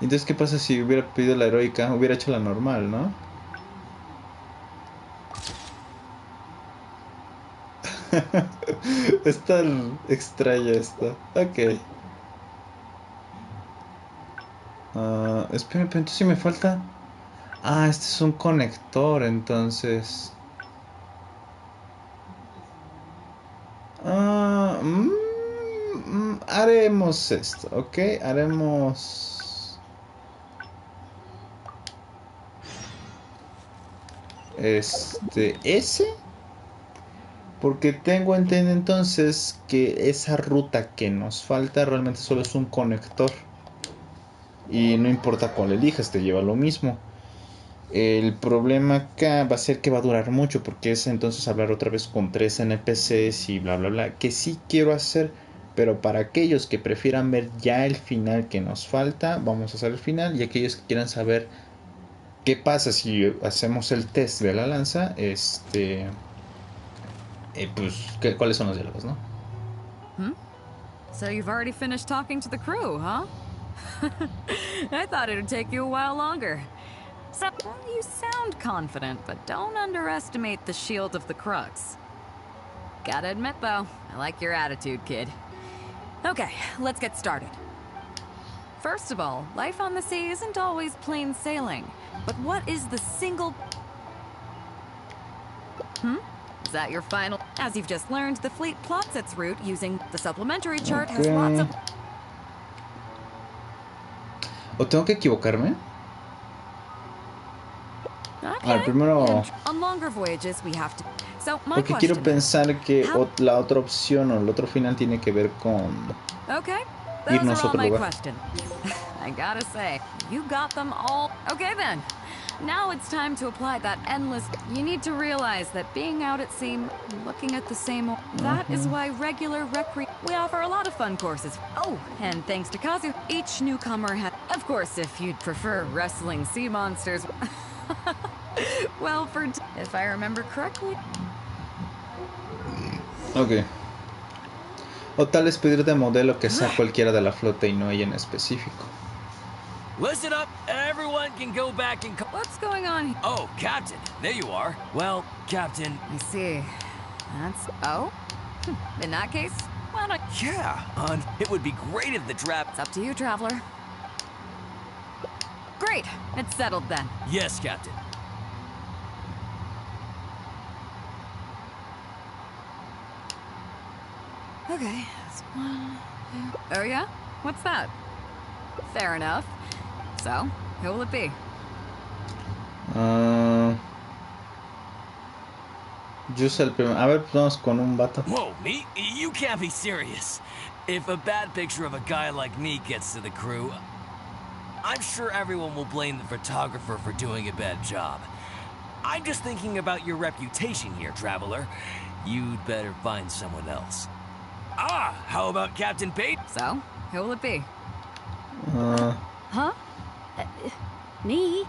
Entonces, ¿qué pasa si hubiera pedido la heroica? Hubiera hecho la normal, ¿no? Es tan extraña esta. Ok. Espera, pero entonces me falta... este es un conector, entonces... Haremos esto, ¿ok? Haremos... ese, porque tengo entendido entonces que esa ruta que nos falta realmente solo es un conector y no importa cuál elijas, te lleva lo mismo. El problema acá va a ser que va a durar mucho porque es entonces hablar otra vez con 3 NPCs y bla bla bla, que sí quiero hacer, pero para aquellos que prefieran ver ya el final que nos falta, vamos a hacer el final, y aquellos que quieran saber ¿qué pasa si hacemos el test de la lanza? Pues, ¿cuáles son los diálogos, no? So you've already finished talking to the crew, huh? I thought it'd take you a while longer. So, you sound confident, but don't underestimate the shield of the Crux. Gotta admit, though, I like your attitude, kid. Okay, let's get started. First of all, life on the sea isn't always plain sailing. But what is the single... Is that your final... As you've just learned, the fleet plots its route using the supplementary chart has lots of... ¿O tengo que equivocarme? A ver, primero... Porque quiero pensar que la otra opción o el otro final tiene que ver con irnos a otro lugar. I gotta say, you got them all. Okay then. Now it's time to apply that endless... You need to realize that being out at sea, looking at the same... That is why regular we offer a lot of fun courses. Oh, and thanks to Kazu, each newcomer has... Of course, if you'd prefer wrestling sea monsters... Well, if I remember correctly... Ok. O tal vez pedir de modelo que sea cualquiera de la flota y no ella en específico. Listen up, everyone can go back and... What's going on here? Oh, Captain, there you are. Well, Captain... I see. That's... Oh? In that case, why not... Yeah, it would be great if the trap... It's up to you, Traveler. Great, it's settled then. Yes, Captain. Okay, that's 1, 2... Oh yeah? What's that? Fair enough. So, who will it be? Yo soy el primero. A ver, vamos con un vato. Whoa, me? You can't be serious. If a bad picture of a guy like me gets to the crew, I'm sure everyone will blame the photographer for doing a bad job. I'm just thinking about your reputation here, Traveler. You'd better find someone else. Ah, how about Captain Pate? So, who will it be? Huh? Me?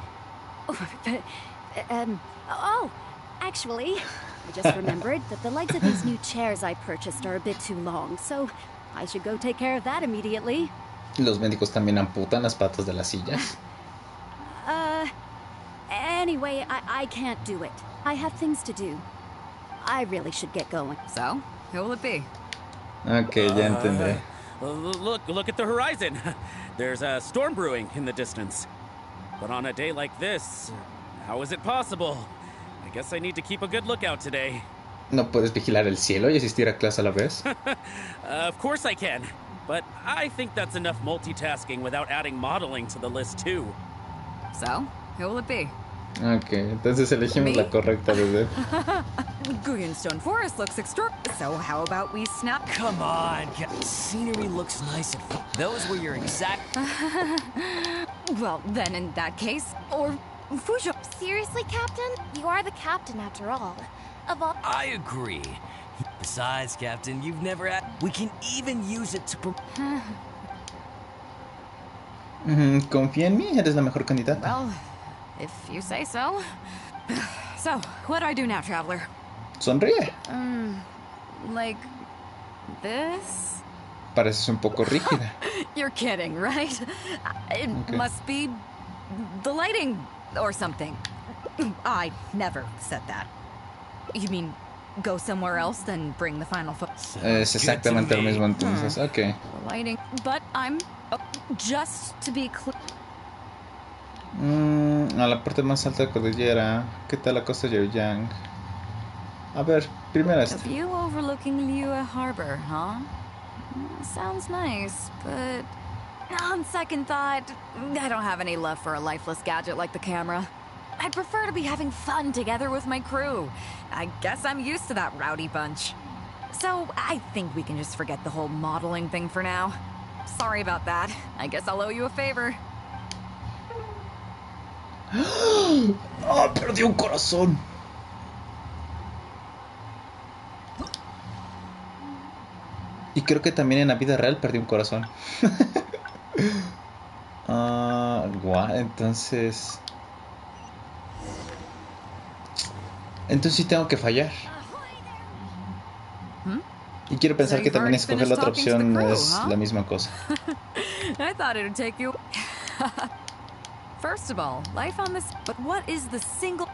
Oh, actually, I just remembered that the legs of these new chairs I purchased are a bit too long, so I should go take care of that immediately. Los médicos también amputan las patas de las sillas. Anyway, I can't do it. I have things to do. I really should get going. So, who will it be? Okay, ya entendí. Look at the horizon. There's a storm brewing in the distance. But on a day like this, how is it possible? I guess I need to keep a good lookout today. ¿No puedes vigilar el cielo y asistir a clase a la vez? Of course I can. But I think that's enough multitasking without adding modeling to the list too. So, who will it be? Okay, entonces elegimos la correcta, bebé. Greenstone Forest looks extraordinary. So how about we snap? Come on, scenery looks nice at those were your exact... Well, then in that case, or Fujo. Seriously, Captain? You are the captain after all. Of all... I agree. Besides, Captain, you've never had... We can even use it to... Confía en mí, eres la mejor candidata. Well, if you say so. So, what do I do now, Traveler? Sonríe. Like this? Pareces un poco rígida. You're kidding, right? It must be the lighting or something. I never said that. You mean go somewhere else, then bring the final photo? Es exactamente lo mismo entonces. Okay. The lighting, but I'm just to be clear. A la parte más alta de la cordillera. ¿Qué tal la costa de Yang? A ver, primero esta. A view overlooking Liyue Harbor, huh? Sounds nice, but on second thought, I don't have any love for a lifeless gadget like the camera. I'd prefer to be having fun together with my crew. I guess I'm used to that rowdy bunch. So I think we can just forget the whole modeling thing for now. Sorry about that. I guess I'll owe you a favor. ¡Oh, perdí un corazón! Y creo que también en la vida real perdí un corazón. Entonces... Entonces sí tengo que fallar. Y quiero pensar que también escoger la otra opción es la misma cosa. I thought it would take you... First of all, life on this... But what is the single...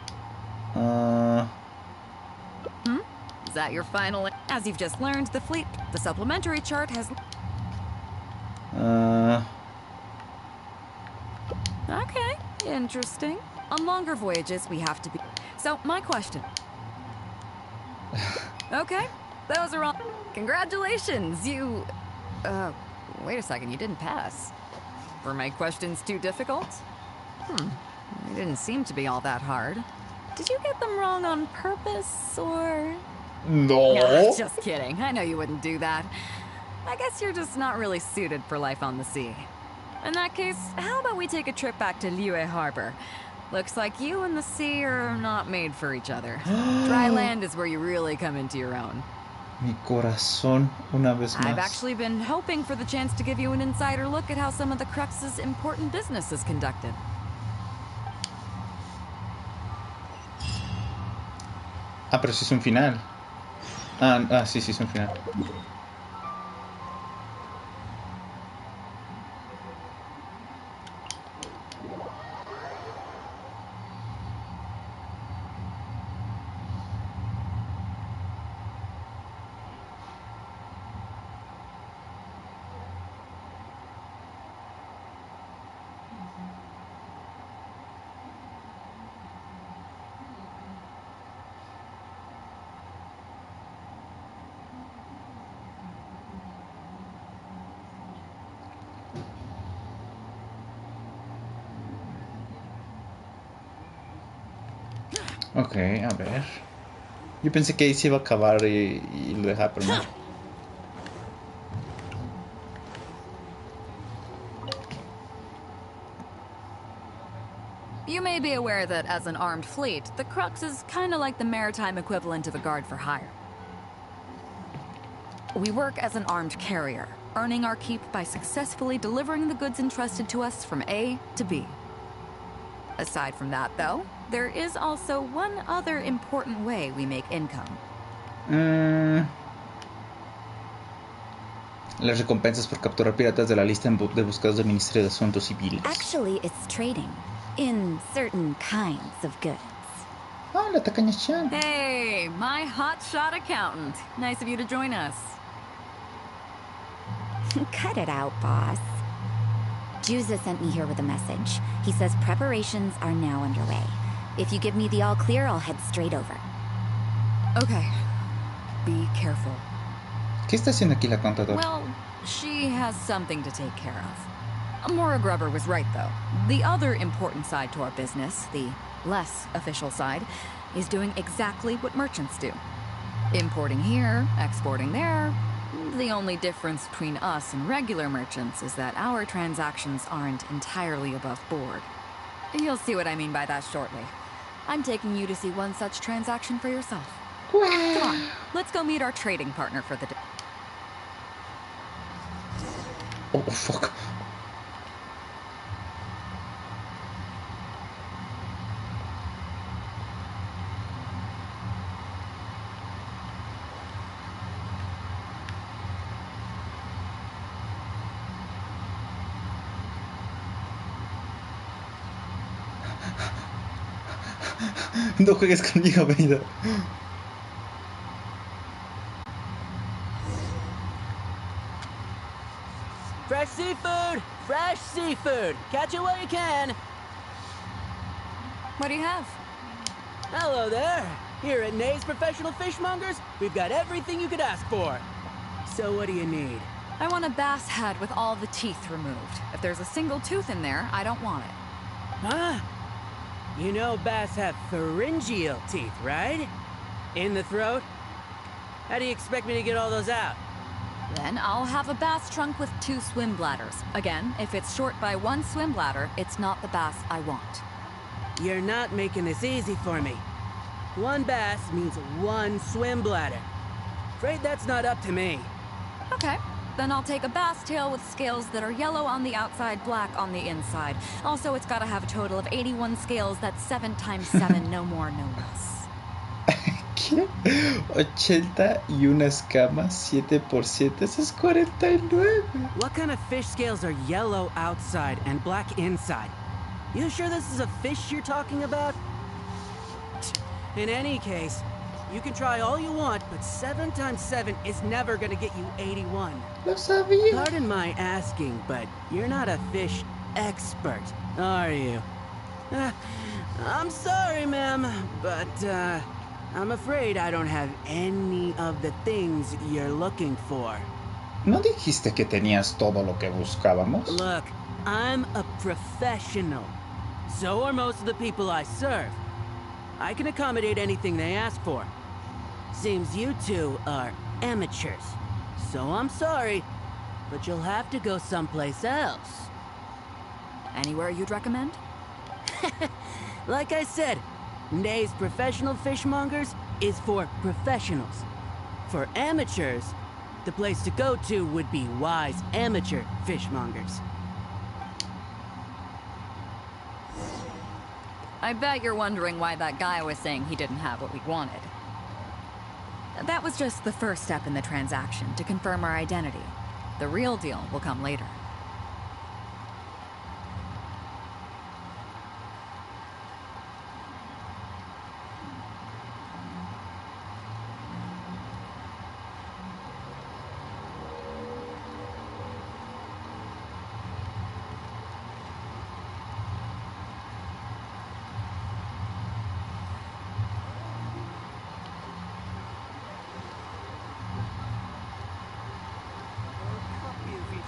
Is that your final... As you've just learned, the fleet... The supplementary chart has... Okay, interesting. On longer voyages, we have to be... So, my question... Okay, those are all... Congratulations, you... wait a second, you didn't pass. Were my questions too difficult? They didn't seem to be all that hard. Did you get them wrong on purpose, or...? No. Just kidding. I know you wouldn't do that. I guess you're just not really suited for life on the sea. In that case, how about we take a trip back to Liyue Harbor? Looks like you and the sea are not made for each other. Dry land is where you really come into your own. Mi corazón, una vez más. I've actually been hoping for the chance to give you an insider look at how some of the Crux's important business is conducted. Ah, pero sí es un final. Sí, es un final. Ok, a ver. Yo pensé que ahí se iba a acabar y lo dejaba, pero no. You may be aware that as an armed fleet, the Crux is kind of like the maritime equivalent of a guard for hire. We work as an armed carrier, earning our keep by successfully delivering the goods entrusted to us from A to B. Aside from that, though, there is also one other important way we make income. Las recompensas por capturar piratas de la lista de buscados del Ministerio de Asuntos Civiles. Actually, it's trading. In certain kinds of goods. Oh, la tacaña-chan. Hey, my hotshot accountant. Nice of you to join us. Cut it out, boss. Juza sent me here with a message. He says preparations are now underway. If you give me the all clear, I'll head straight over. Okay. Be careful. ¿Qué está haciendo aquí la contadora? Well, she has something to take care of. Maura Grubber was right, though. The other important side to our business, the less official side, is doing exactly what merchants do. Importing here, exporting there. The only difference between us and regular merchants is that our transactions aren't entirely above board. You'll see what I mean by that shortly. I'm taking you to see one such transaction for yourself. Come on, let's go meet our trading partner for the day. Oh, fuck. No juegues conmigo, Benito. Fresh seafood! Fresh seafood! Catch it while you can! What do you have? Hello there! Here at Nay's Professional Fishmongers, we've got everything you could ask for. So what do you need? I want a bass head with all the teeth removed. If there's a single tooth in there, I don't want it. Huh? You know bass have pharyngeal teeth, right? In the throat? How do you expect me to get all those out? Then I'll have a bass trunk with 2 swim bladders. Again, if it's short by 1 swim bladder, it's not the bass I want. You're not making this easy for me. 1 bass means 1 swim bladder. Afraid that's not up to me. Okay. Then I'll take a bass tail with scales that are yellow on the outside, black on the inside. Also, it's gotta have a total of 81 scales. That's 7 times 7, no more, no less. ¿Qué? 81 escamas, 7 por 7, eso es 49. What kind of fish scales are yellow outside and black inside? You sure this is a fish you're talking about? In any case, you can try all you want, but 7 times 7 is never gonna get you 81. Lo sabía. Pardon my asking, but you're not a fish expert, are you? I'm sorry, ma'am, but I'm afraid I don't have any of the things you're looking for. ¿No dijiste que tenías todo lo que buscábamos? Look, I'm a professional. So are most of the people I serve. I can accommodate anything they ask for. Seems you two are amateurs. So I'm sorry, but you'll have to go someplace else. Anywhere you'd recommend? Like I said, Nay's Professional Fishmongers is for professionals. For amateurs, the place to go to would be Wise Amateur Fishmongers. I bet you're wondering why that guy was saying he didn't have what we wanted. That was just the first step in the transaction to confirm our identity. The real deal will come later.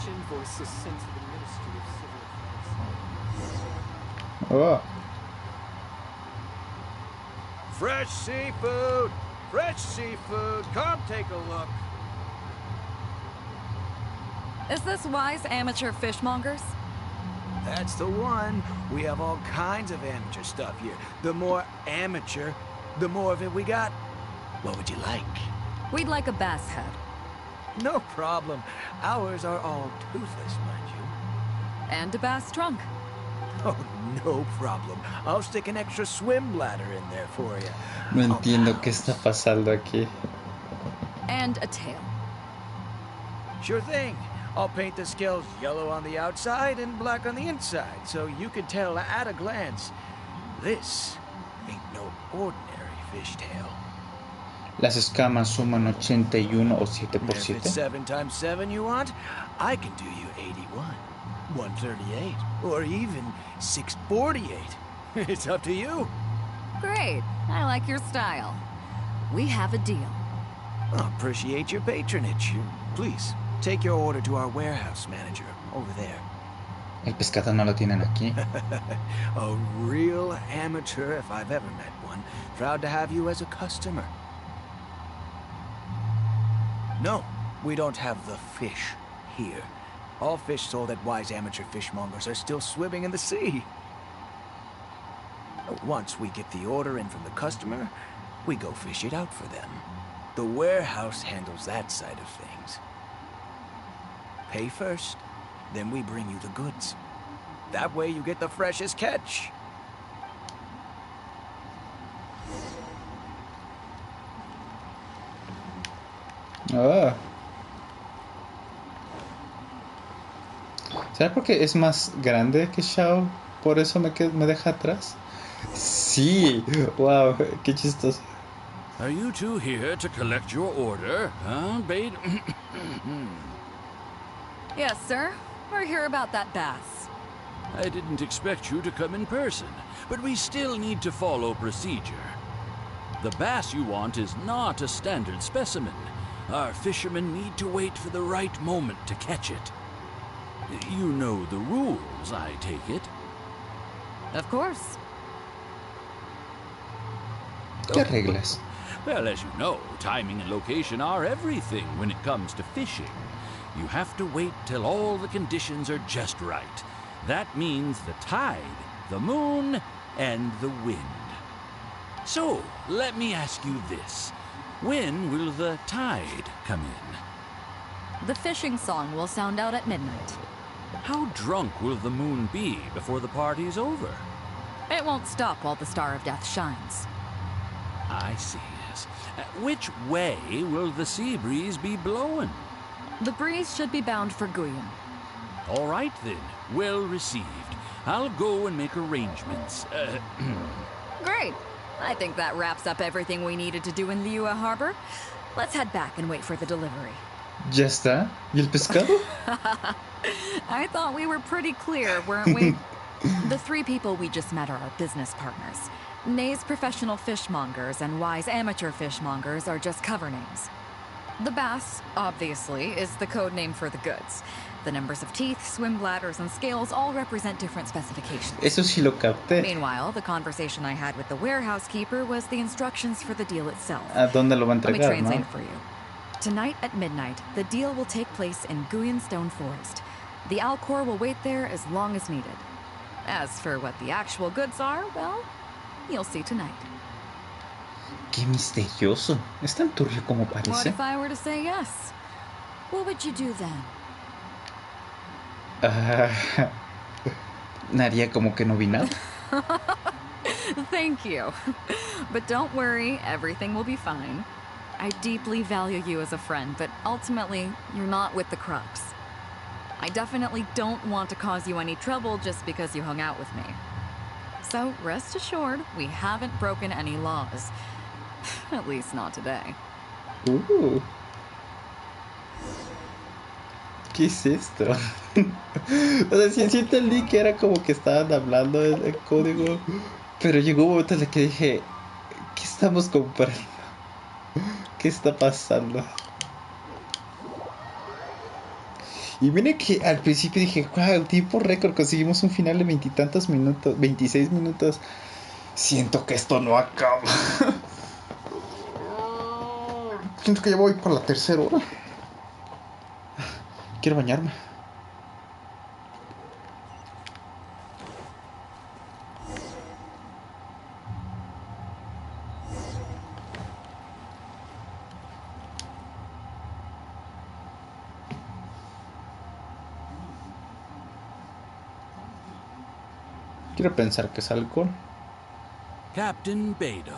Invoice is sent to the Ministry of Civil Affairs. Oh. Fresh seafood! Fresh seafood! Come take a look! Is this Wise Amateur Fishmongers? That's the one. We have all kinds of amateur stuff here. The more amateur, the more of it we got. What would you like? We'd like a bass head. No problem. Ours are all toothless, mind you. And a bass trunk. Oh, no problem. I'll stick an extra swim bladder in there for you. No entiendo qué está pasando aquí. And a tail. Sure thing. I'll paint the scales yellow on the outside and black on the inside, so you can tell at a glance, this ain't no ordinary fishtail. Las escamas suman 81 o 7 por If it's 7. 7 times 7 you want, I can do you 81, 138, or even 648. It's up to you. Great. I like your style. We have a deal. I appreciate your patronage. Please, take your order to our warehouse manager over there. El pescado no lo tienen aquí. A real amateur if I've ever met one. Proud to have you as a customer. No, we don't have the fish here. All fish sold at Wise Amateur Fishmongers are still swimming in the sea. Once we get the order in from the customer, we go fish it out for them. The warehouse handles that side of things. Pay first, then we bring you the goods. That way you get the freshest catch. Oh. ¿Será porque es más grande que Shao? ¿Por eso me deja atrás? Sí. Wow, qué chistoso. Are you two here to collect your order, huh, Bade? Yes, sir. We're here about that bass. I didn't expect you to come in person, but we still need to follow procedure. The bass you want is not a standard specimen. Our fishermen need to wait for the right moment to catch it. You know the rules, I take it? Of course. ¿Qué reglas? Well, as you know, timing and location are everything when it comes to fishing. You have to wait till all the conditions are just right. That means the tide, the moon, and the wind. So, let me ask you this. When will the tide come in? The fishing song will sound out at midnight. How drunk will the moon be before the party's over? It won't stop while the Star of Death shines. I see, yes. Which way will the sea breeze be blowing? The breeze should be bound for Guyan. All right, then. Well received. I'll go and make arrangements. Great. I think that wraps up everything we needed to do in Liyue Harbor. Let's head back and wait for the delivery. ¿Ya está? ¿Y el pescado? I thought we were pretty clear, weren't we? The three people we just met are our business partners. Nay's Professional Fishmongers and Wise Amateur Fishmongers are just cover names. The bass, obviously, is the code name for the goods. The numbers of teeth, swim bladders, and scales all represent different specifications. Eso sí lo capté. Meanwhile, the conversation I had with the warehouse keeper was the instructions for the deal itself. ¿A dónde lo va a entregar, Let me translate no? it for you. Tonight at midnight, the deal will take place in Guyanstone Forest. The Alcor will wait there as long as needed. As for what the actual goods are, well, you'll see tonight. Qué misterioso. Es tan turbio como What parece. if I were to say yes? What would you do then? Haría como que no vi nada. Thank you. But don't worry, everything will be fine. I deeply value you as a friend, but ultimately, you're not with the Crux. I definitely don't want to cause you any trouble just because you hung out with me. So rest assured, we haven't broken any laws. At least not today. ¿Qué es esto? O sea, sí entendí que era como que estaban hablando el código, pero llegó un momento en el que dije, ¿qué estamos comprando? ¿Qué está pasando? Y miren que al principio dije, wow, tiempo récord, conseguimos un final de 20 y tantos minutos, 26 minutos. Siento que esto no acaba. Siento que ya voy por la tercera hora. Quiero bañarme. Quiero pensar que es alcohol. Captain Beidou,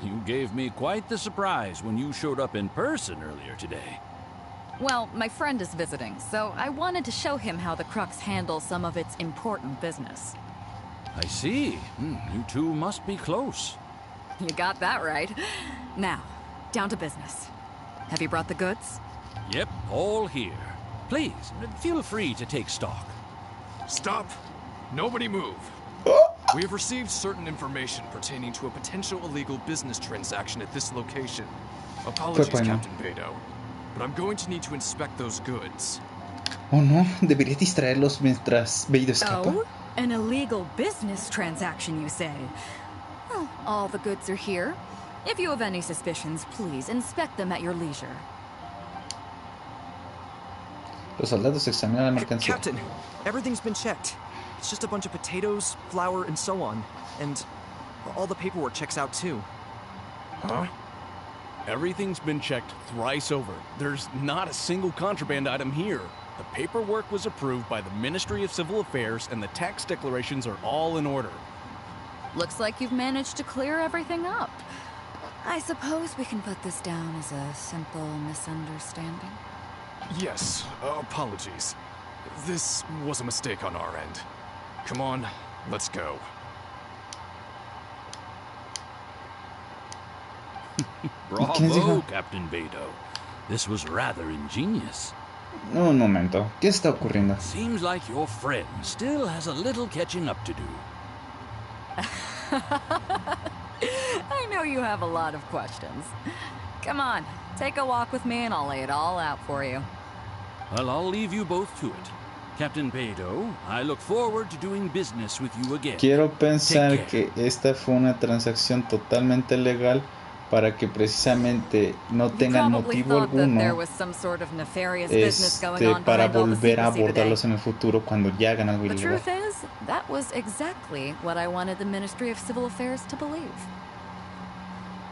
you gave me quite the surprise when you showed up in person earlier today. Well, my friend is visiting, so I wanted to show him how the Crux handles some of its important business. I see. You two must be close. You got that right. Now, down to business. Have you brought the goods? Yep, all here. Please, feel free to take stock. Stop! Nobody move. We have received certain information pertaining to a potential illegal business transaction at this location. Apologies, Captain Beidou, but I'm going to need to inspect those goods. Oh no, debería distraerlos mientras Beidou escapa. Oh, an illegal business transaction, you say? Well, all the goods are here. If you have any suspicions, please inspect them at your leisure. Los soldados examinan la mercancía. Captain, everything's been checked. It's just a bunch of potatoes, flour, and so on. And all the paperwork checks out too. Huh? Everything's been checked thrice over. There's not a single contraband item here. The paperwork was approved by the Ministry of Civil Affairs and the tax declarations are all in order. Looks like you've managed to clear everything up. I suppose we can put this down as a simple misunderstanding. Yes, apologies. This was a mistake on our end. Come on, let's go. Bravo, Captain Beidou. This was rather ingenious. Un momento, ¿qué está ocurriendo? Seems like your friend still has a little catching up to do. I know you have a lot of questions. Come on, take a walk with me and I'll lay it all out for you. Well, I'll leave you both to it. Captain Beidou, I look forward to doing business with you again. Quiero pensar que esta fue una transacción totalmente legal para que precisamente no tengan motivo alguno para volver a abordarlos en el futuro cuando ya hagan algo ilegal. The truth is, that was exactly what I wanted the Ministry of Civil Affairs to believe.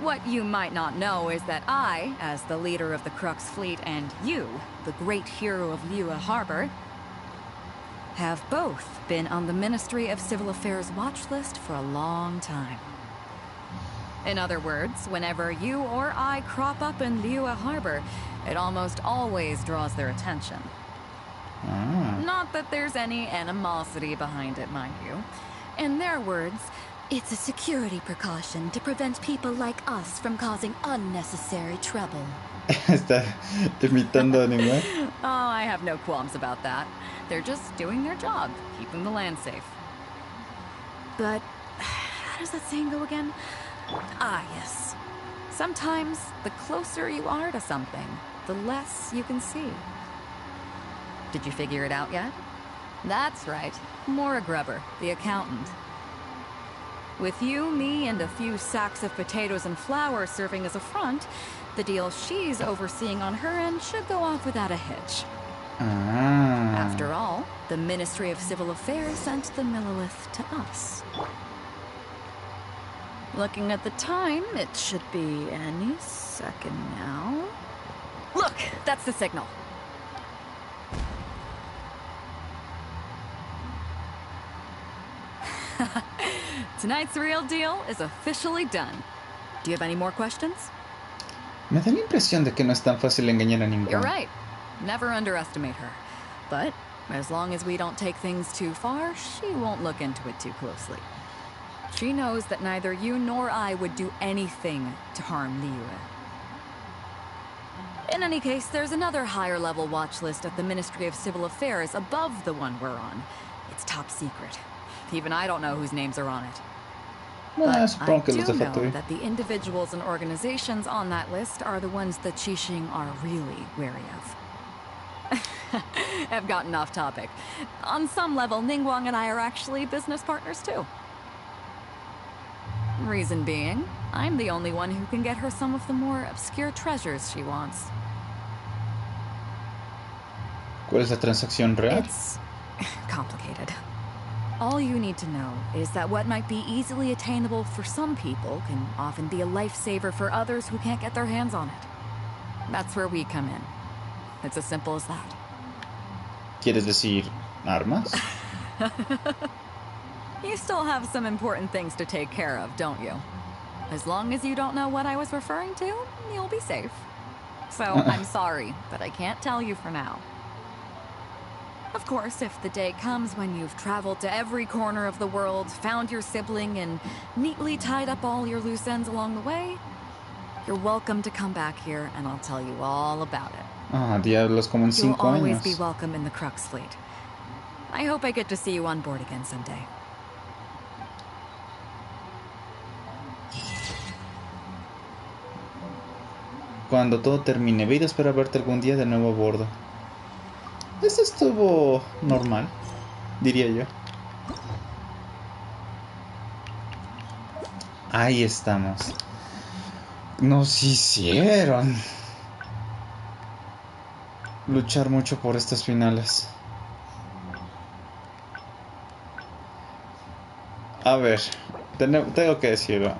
What you might not know is that I, as the leader of the Crux fleet, and you, the great hero of Liyue Harbor, have both been on the Ministry of Civil Affairs watch list for a long time. In other words, whenever you or I crop up in Liyue Harbor, it almost always draws their attention. Not that there's any animosity behind it, mind you. In their words, it's a security precaution to prevent people like us from causing unnecessary trouble. Está imitando anime. Oh, I have no qualms about that. They're just doing their job, keeping the land safe. But how does that saying go again? Ah, yes. Sometimes the closer you are to something, the less you can see. Did you figure it out yet? That's right. Maura Grubber, the accountant. With you, me, and a few sacks of potatoes and flour serving as a front, the deal she's overseeing on her end should go off without a hitch. After all, the Ministry of Civil Affairs sent the Millilith to us. Looking at the time, it should be any second now. Look, that's the signal. Tonight's real deal is officially done. Do you have any more questions? Me da la impresión de que no es tan fácil engañar a ninguno. You're right. Never underestimate her. But as long as we don't take things too far, she won't look into it too closely. She knows that neither you nor I would do anything to harm Liyue. In any case, there's another higher-level watch list at the Ministry of Civil Affairs above the one we're on. It's top secret. Even I don't know whose names are on it. But I do know that the individuals and organizations on that list are the ones the Qixing are really wary of. I've gotten off topic. On some level, Ningguang and I are actually business partners too. Reason being, I'm the only one who can get her some of the more obscure treasures she wants. ¿Cuál es la transacción real? It's complicated. All you need to know is that what might be easily attainable for some people can often be a lifesaver for others who can't get their hands on it. That's where we come in. It's as simple as that. ¿Quieres decir armas? You still have some important things to take care of, don't you? As long as you don't know what I was referring to, you'll be safe. So, I'm sorry, but I can't tell you for now. Of course, if the day comes when you've traveled to every corner of the world, found your sibling, and neatly tied up all your loose ends along the way, you're welcome to come back here and I'll tell you all about it. Ah, diablos, como en 5 años. You'll always be welcome in the Crux fleet. I hope I get to see you on board again someday. Cuando todo termine, Beidou espera verte algún día de nuevo a bordo. Esto estuvo normal, diría yo. Ahí estamos. Nos hicieron luchar mucho por estos finales. A ver, tengo que decirlo.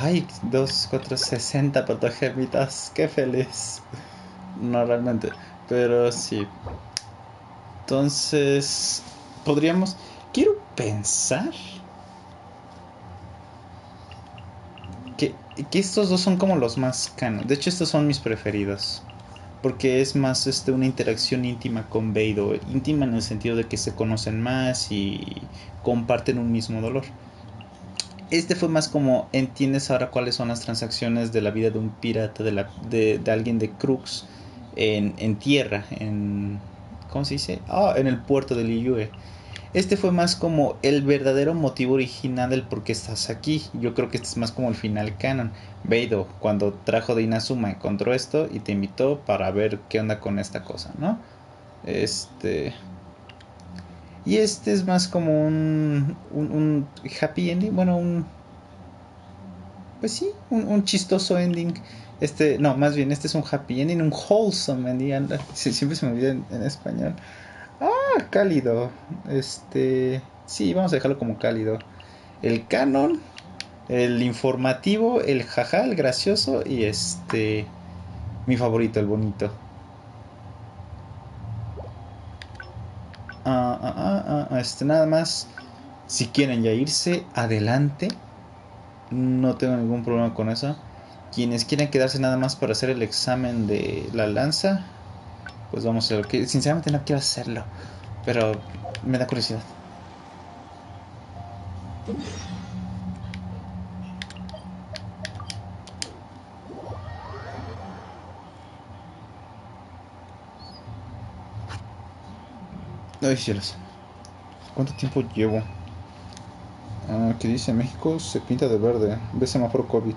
Ay, 2, 4, 60 protagemitas, qué feliz. No realmente, pero sí. Entonces, podríamos... Quiero pensar que estos dos son como los más canon. De hecho, estos son mis preferidos. Porque es más una interacción íntima con Beidou. Íntima en el sentido de que se conocen más y comparten un mismo dolor. Este fue más como entiendes ahora cuáles son las transacciones de la vida de un pirata, de alguien de Crux en tierra, ¿cómo se dice? En el puerto de Liyue. Este fue más como el verdadero motivo original del por qué estás aquí. Yo creo que este es más como el final canon. Beidou, cuando trajo de Inazuma, encontró esto y te invitó para ver qué onda con esta cosa, ¿no? Y este es más como un happy ending. Bueno, pues sí, un chistoso ending. No, más bien, este es un happy ending, un wholesome ending. Siempre se me olvida en español. Cálido. Sí, vamos a dejarlo como cálido. El canon, el informativo, el jaja, el gracioso y mi favorito, el bonito. Nada más, si quieren ya irse, adelante. No tengo ningún problema con eso. Quienes quieran quedarse nada más para hacer el examen de la lanza, pues vamos a hacerlo. Que sinceramente no quiero hacerlo, pero me da curiosidad. Ay, cielos. ¿Cuánto tiempo llevo? ¿Qué dice? México se pinta de verde. Ve semáforo COVID.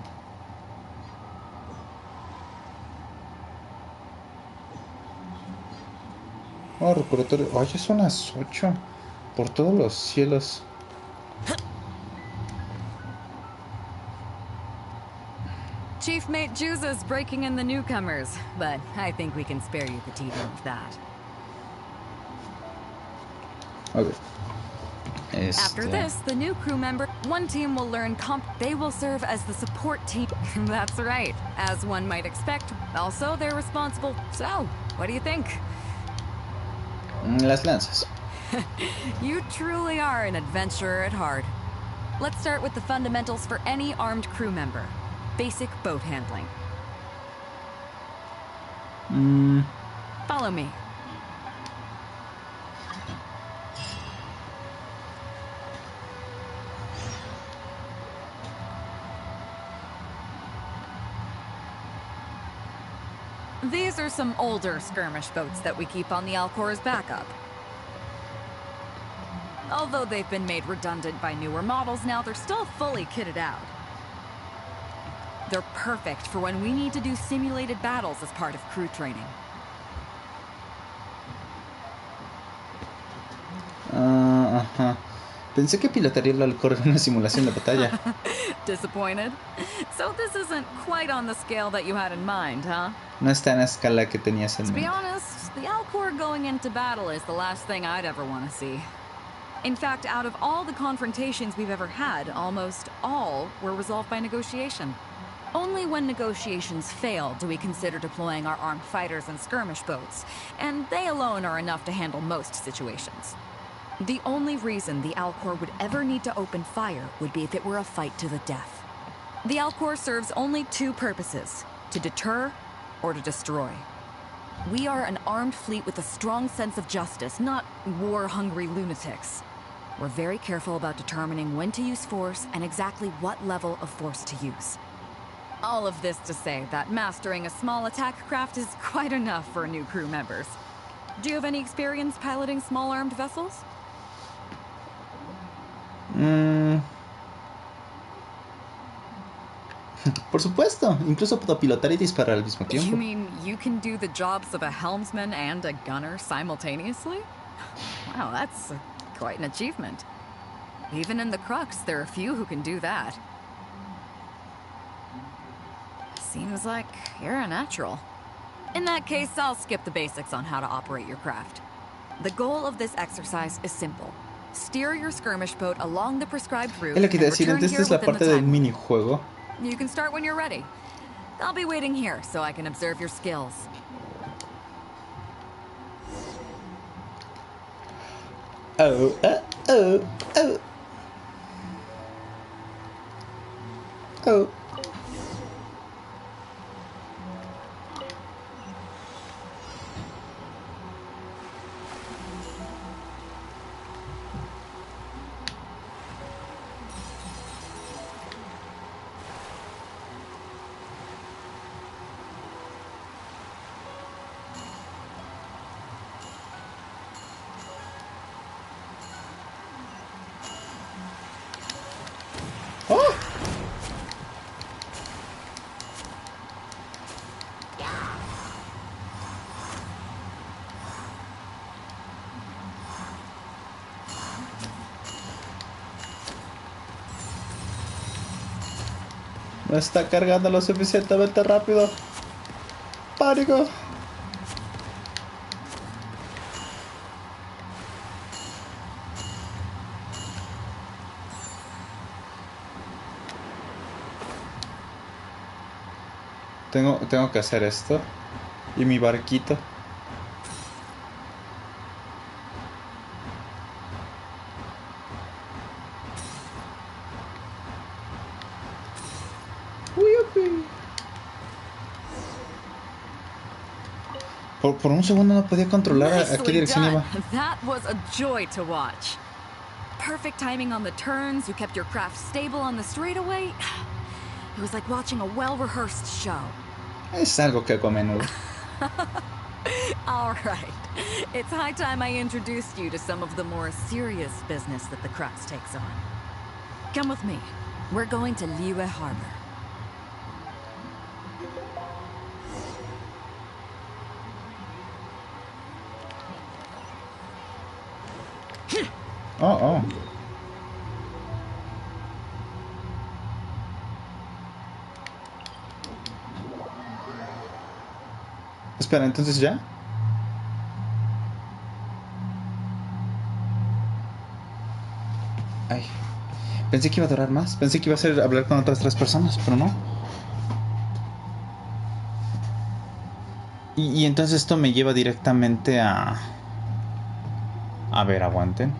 Oh, recordatorio. Ay, ya son las 8. Por todos los cielos. Chief Mate Juza's breaking in the newcomers, but I think we can spare you the tedium of that. Okay. After this, the new crew member, one team will learn they will serve as the support team. That's right. As one might expect, also they're responsible. So, what do you think? Las lanzas. You truly are an adventurer at heart. Let's start with the fundamentals for any armed crew member. Basic boat handling. Follow me. These are some older skirmish boats that we keep on the Alcor's backup. Although they've been made redundant by newer models now, they're still fully kitted out. They're perfect for when we need to do simulated battles as part of crew training. Pensé que pilotaría el Alcor en una simulación de batalla. Disappointed? So this isn't quite on the scale that you had in mind, huh? No está en la escala que tenías en mente. To be honest, the Alcor going into battle is the last thing I'd ever want to see. In fact, out of all the confrontations we've ever had, almost all were resolved by negotiation. Only when negotiations fail do we consider deploying our armed fighters and skirmish boats, and they alone are enough to handle most situations. The only reason the Alcor would ever need to open fire would be if it were a fight to the death. The Alcor serves only two purposes: to deter or to destroy. We are an armed fleet with a strong sense of justice, not war-hungry lunatics. We're very careful about determining when to use force and exactly what level of force to use. All of this to say that mastering a small attack craft is quite enough for new crew members. Do you have any experience piloting small armed vessels? Por supuesto, incluso puedo pilotar y disparar al mismo tiempo. You mean you can do the jobs of a helmsman and a gunner simultaneously? Wow, that's quite an achievement. Even in the Crux, there are few who can do that. Seems like you're a natural. In that case, I'll skip the basics on how to operate your craft. The goal of this exercise is simple. Steer your skirmish boat along the prescribed route Es lo que te decía, esta es la parte del minijuego. You can start when you're ready. I'll be waiting here so I can observe your skills. Oh. No está cargando lo suficientemente rápido. Pánico. Tengo que hacer esto. Y mi barquito. Por un segundo no podía controlar a qué dirección iba. That was a joy to watch. Perfect timing on the turns. You kept your craft stable on the straightaway. It was like watching a well-rehearsed show. Es algo que hago a menudo. All right. It's high time I introduced you to some of the more serious business that the Crux takes on. Come with me. We're going to Liyue Harbor. Oh, oh. Espera, entonces ya. Ay. Pensé que iba a durar más. Pensé que iba a ser hablar con otras 3 personas, pero no. Y entonces esto me lleva directamente a... A ver, aguanten.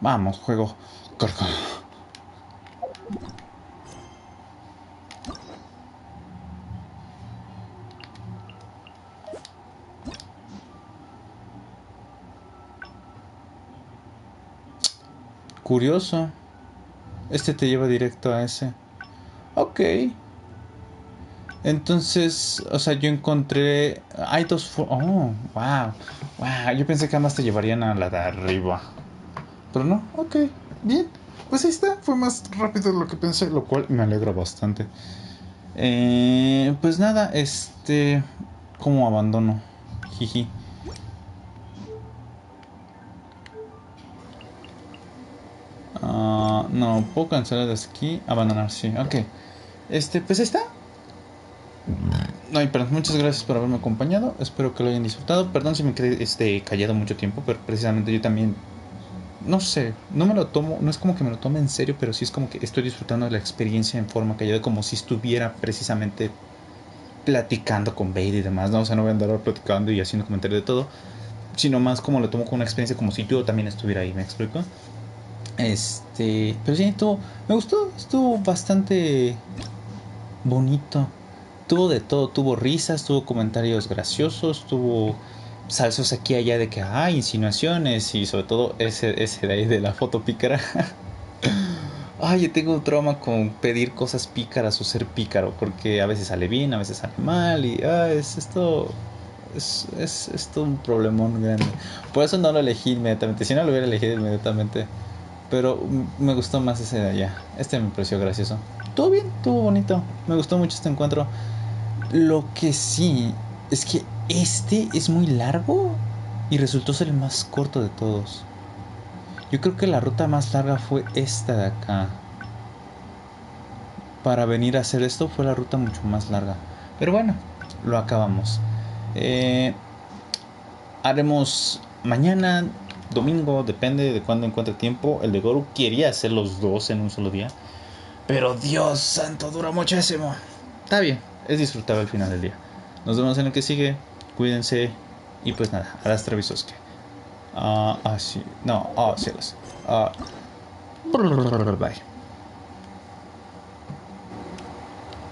Vamos, juego. Carga. Curioso. Este te lleva directo a ese. Ok. Entonces, o sea, yo encontré... Hay 2... Oh, wow. Wow. Yo pensé que ambas te llevarían a la de arriba. Pero no, ok. Bien. Pues ahí está. Fue más rápido de lo que pensé, lo cual me alegra bastante. Pues nada, ¿cómo abandono? Jiji. No, puedo cancelar desde aquí. Abandonar, sí, ok. Pues ahí está. Ay, perdón, muchas gracias por haberme acompañado. Espero que lo hayan disfrutado. Perdón si me quedé callado mucho tiempo, pero precisamente yo también. No sé, no me lo tomo, no es como que me lo tome en serio, pero sí es como que estoy disfrutando de la experiencia en forma callada, como si estuviera precisamente platicando con Bade y demás, ¿no? O sea, no voy a andar platicando y haciendo comentarios de todo, sino más como lo tomo como una experiencia, como si yo también estuviera ahí, ¿me explico? Pero sí, me gustó, estuvo bastante bonito. Tuvo de todo, tuvo risas, tuvo comentarios graciosos, tuvo salsos aquí y allá de que hay insinuaciones y sobre todo ese de ahí de la foto pícara. Ay, yo tengo un trauma con pedir cosas pícaras o ser pícaro, porque a veces sale bien, a veces sale mal y es todo un problemón grande. Por eso no lo elegí inmediatamente, si no lo hubiera elegido inmediatamente. Pero me gustó más ese de allá. Me pareció gracioso. Todo bien, estuvo bonito. Me gustó mucho este encuentro. Lo que sí es que es muy largo y resultó ser el más corto de todos. Yo creo que la ruta más larga fue esta de acá. Para venir a hacer esto fue la ruta mucho más larga. Pero bueno, lo acabamos. Haremos mañana, domingo, depende de cuándo encuentre tiempo. El de Goru quería hacer los 2 en un solo día. Pero Dios santo, dura muchísimo. Está bien, es disfrutable al final del día. Nos vemos en el que sigue. Cuídense. Y pues nada, a las Travisoske. Sí. No, cielos. Bye.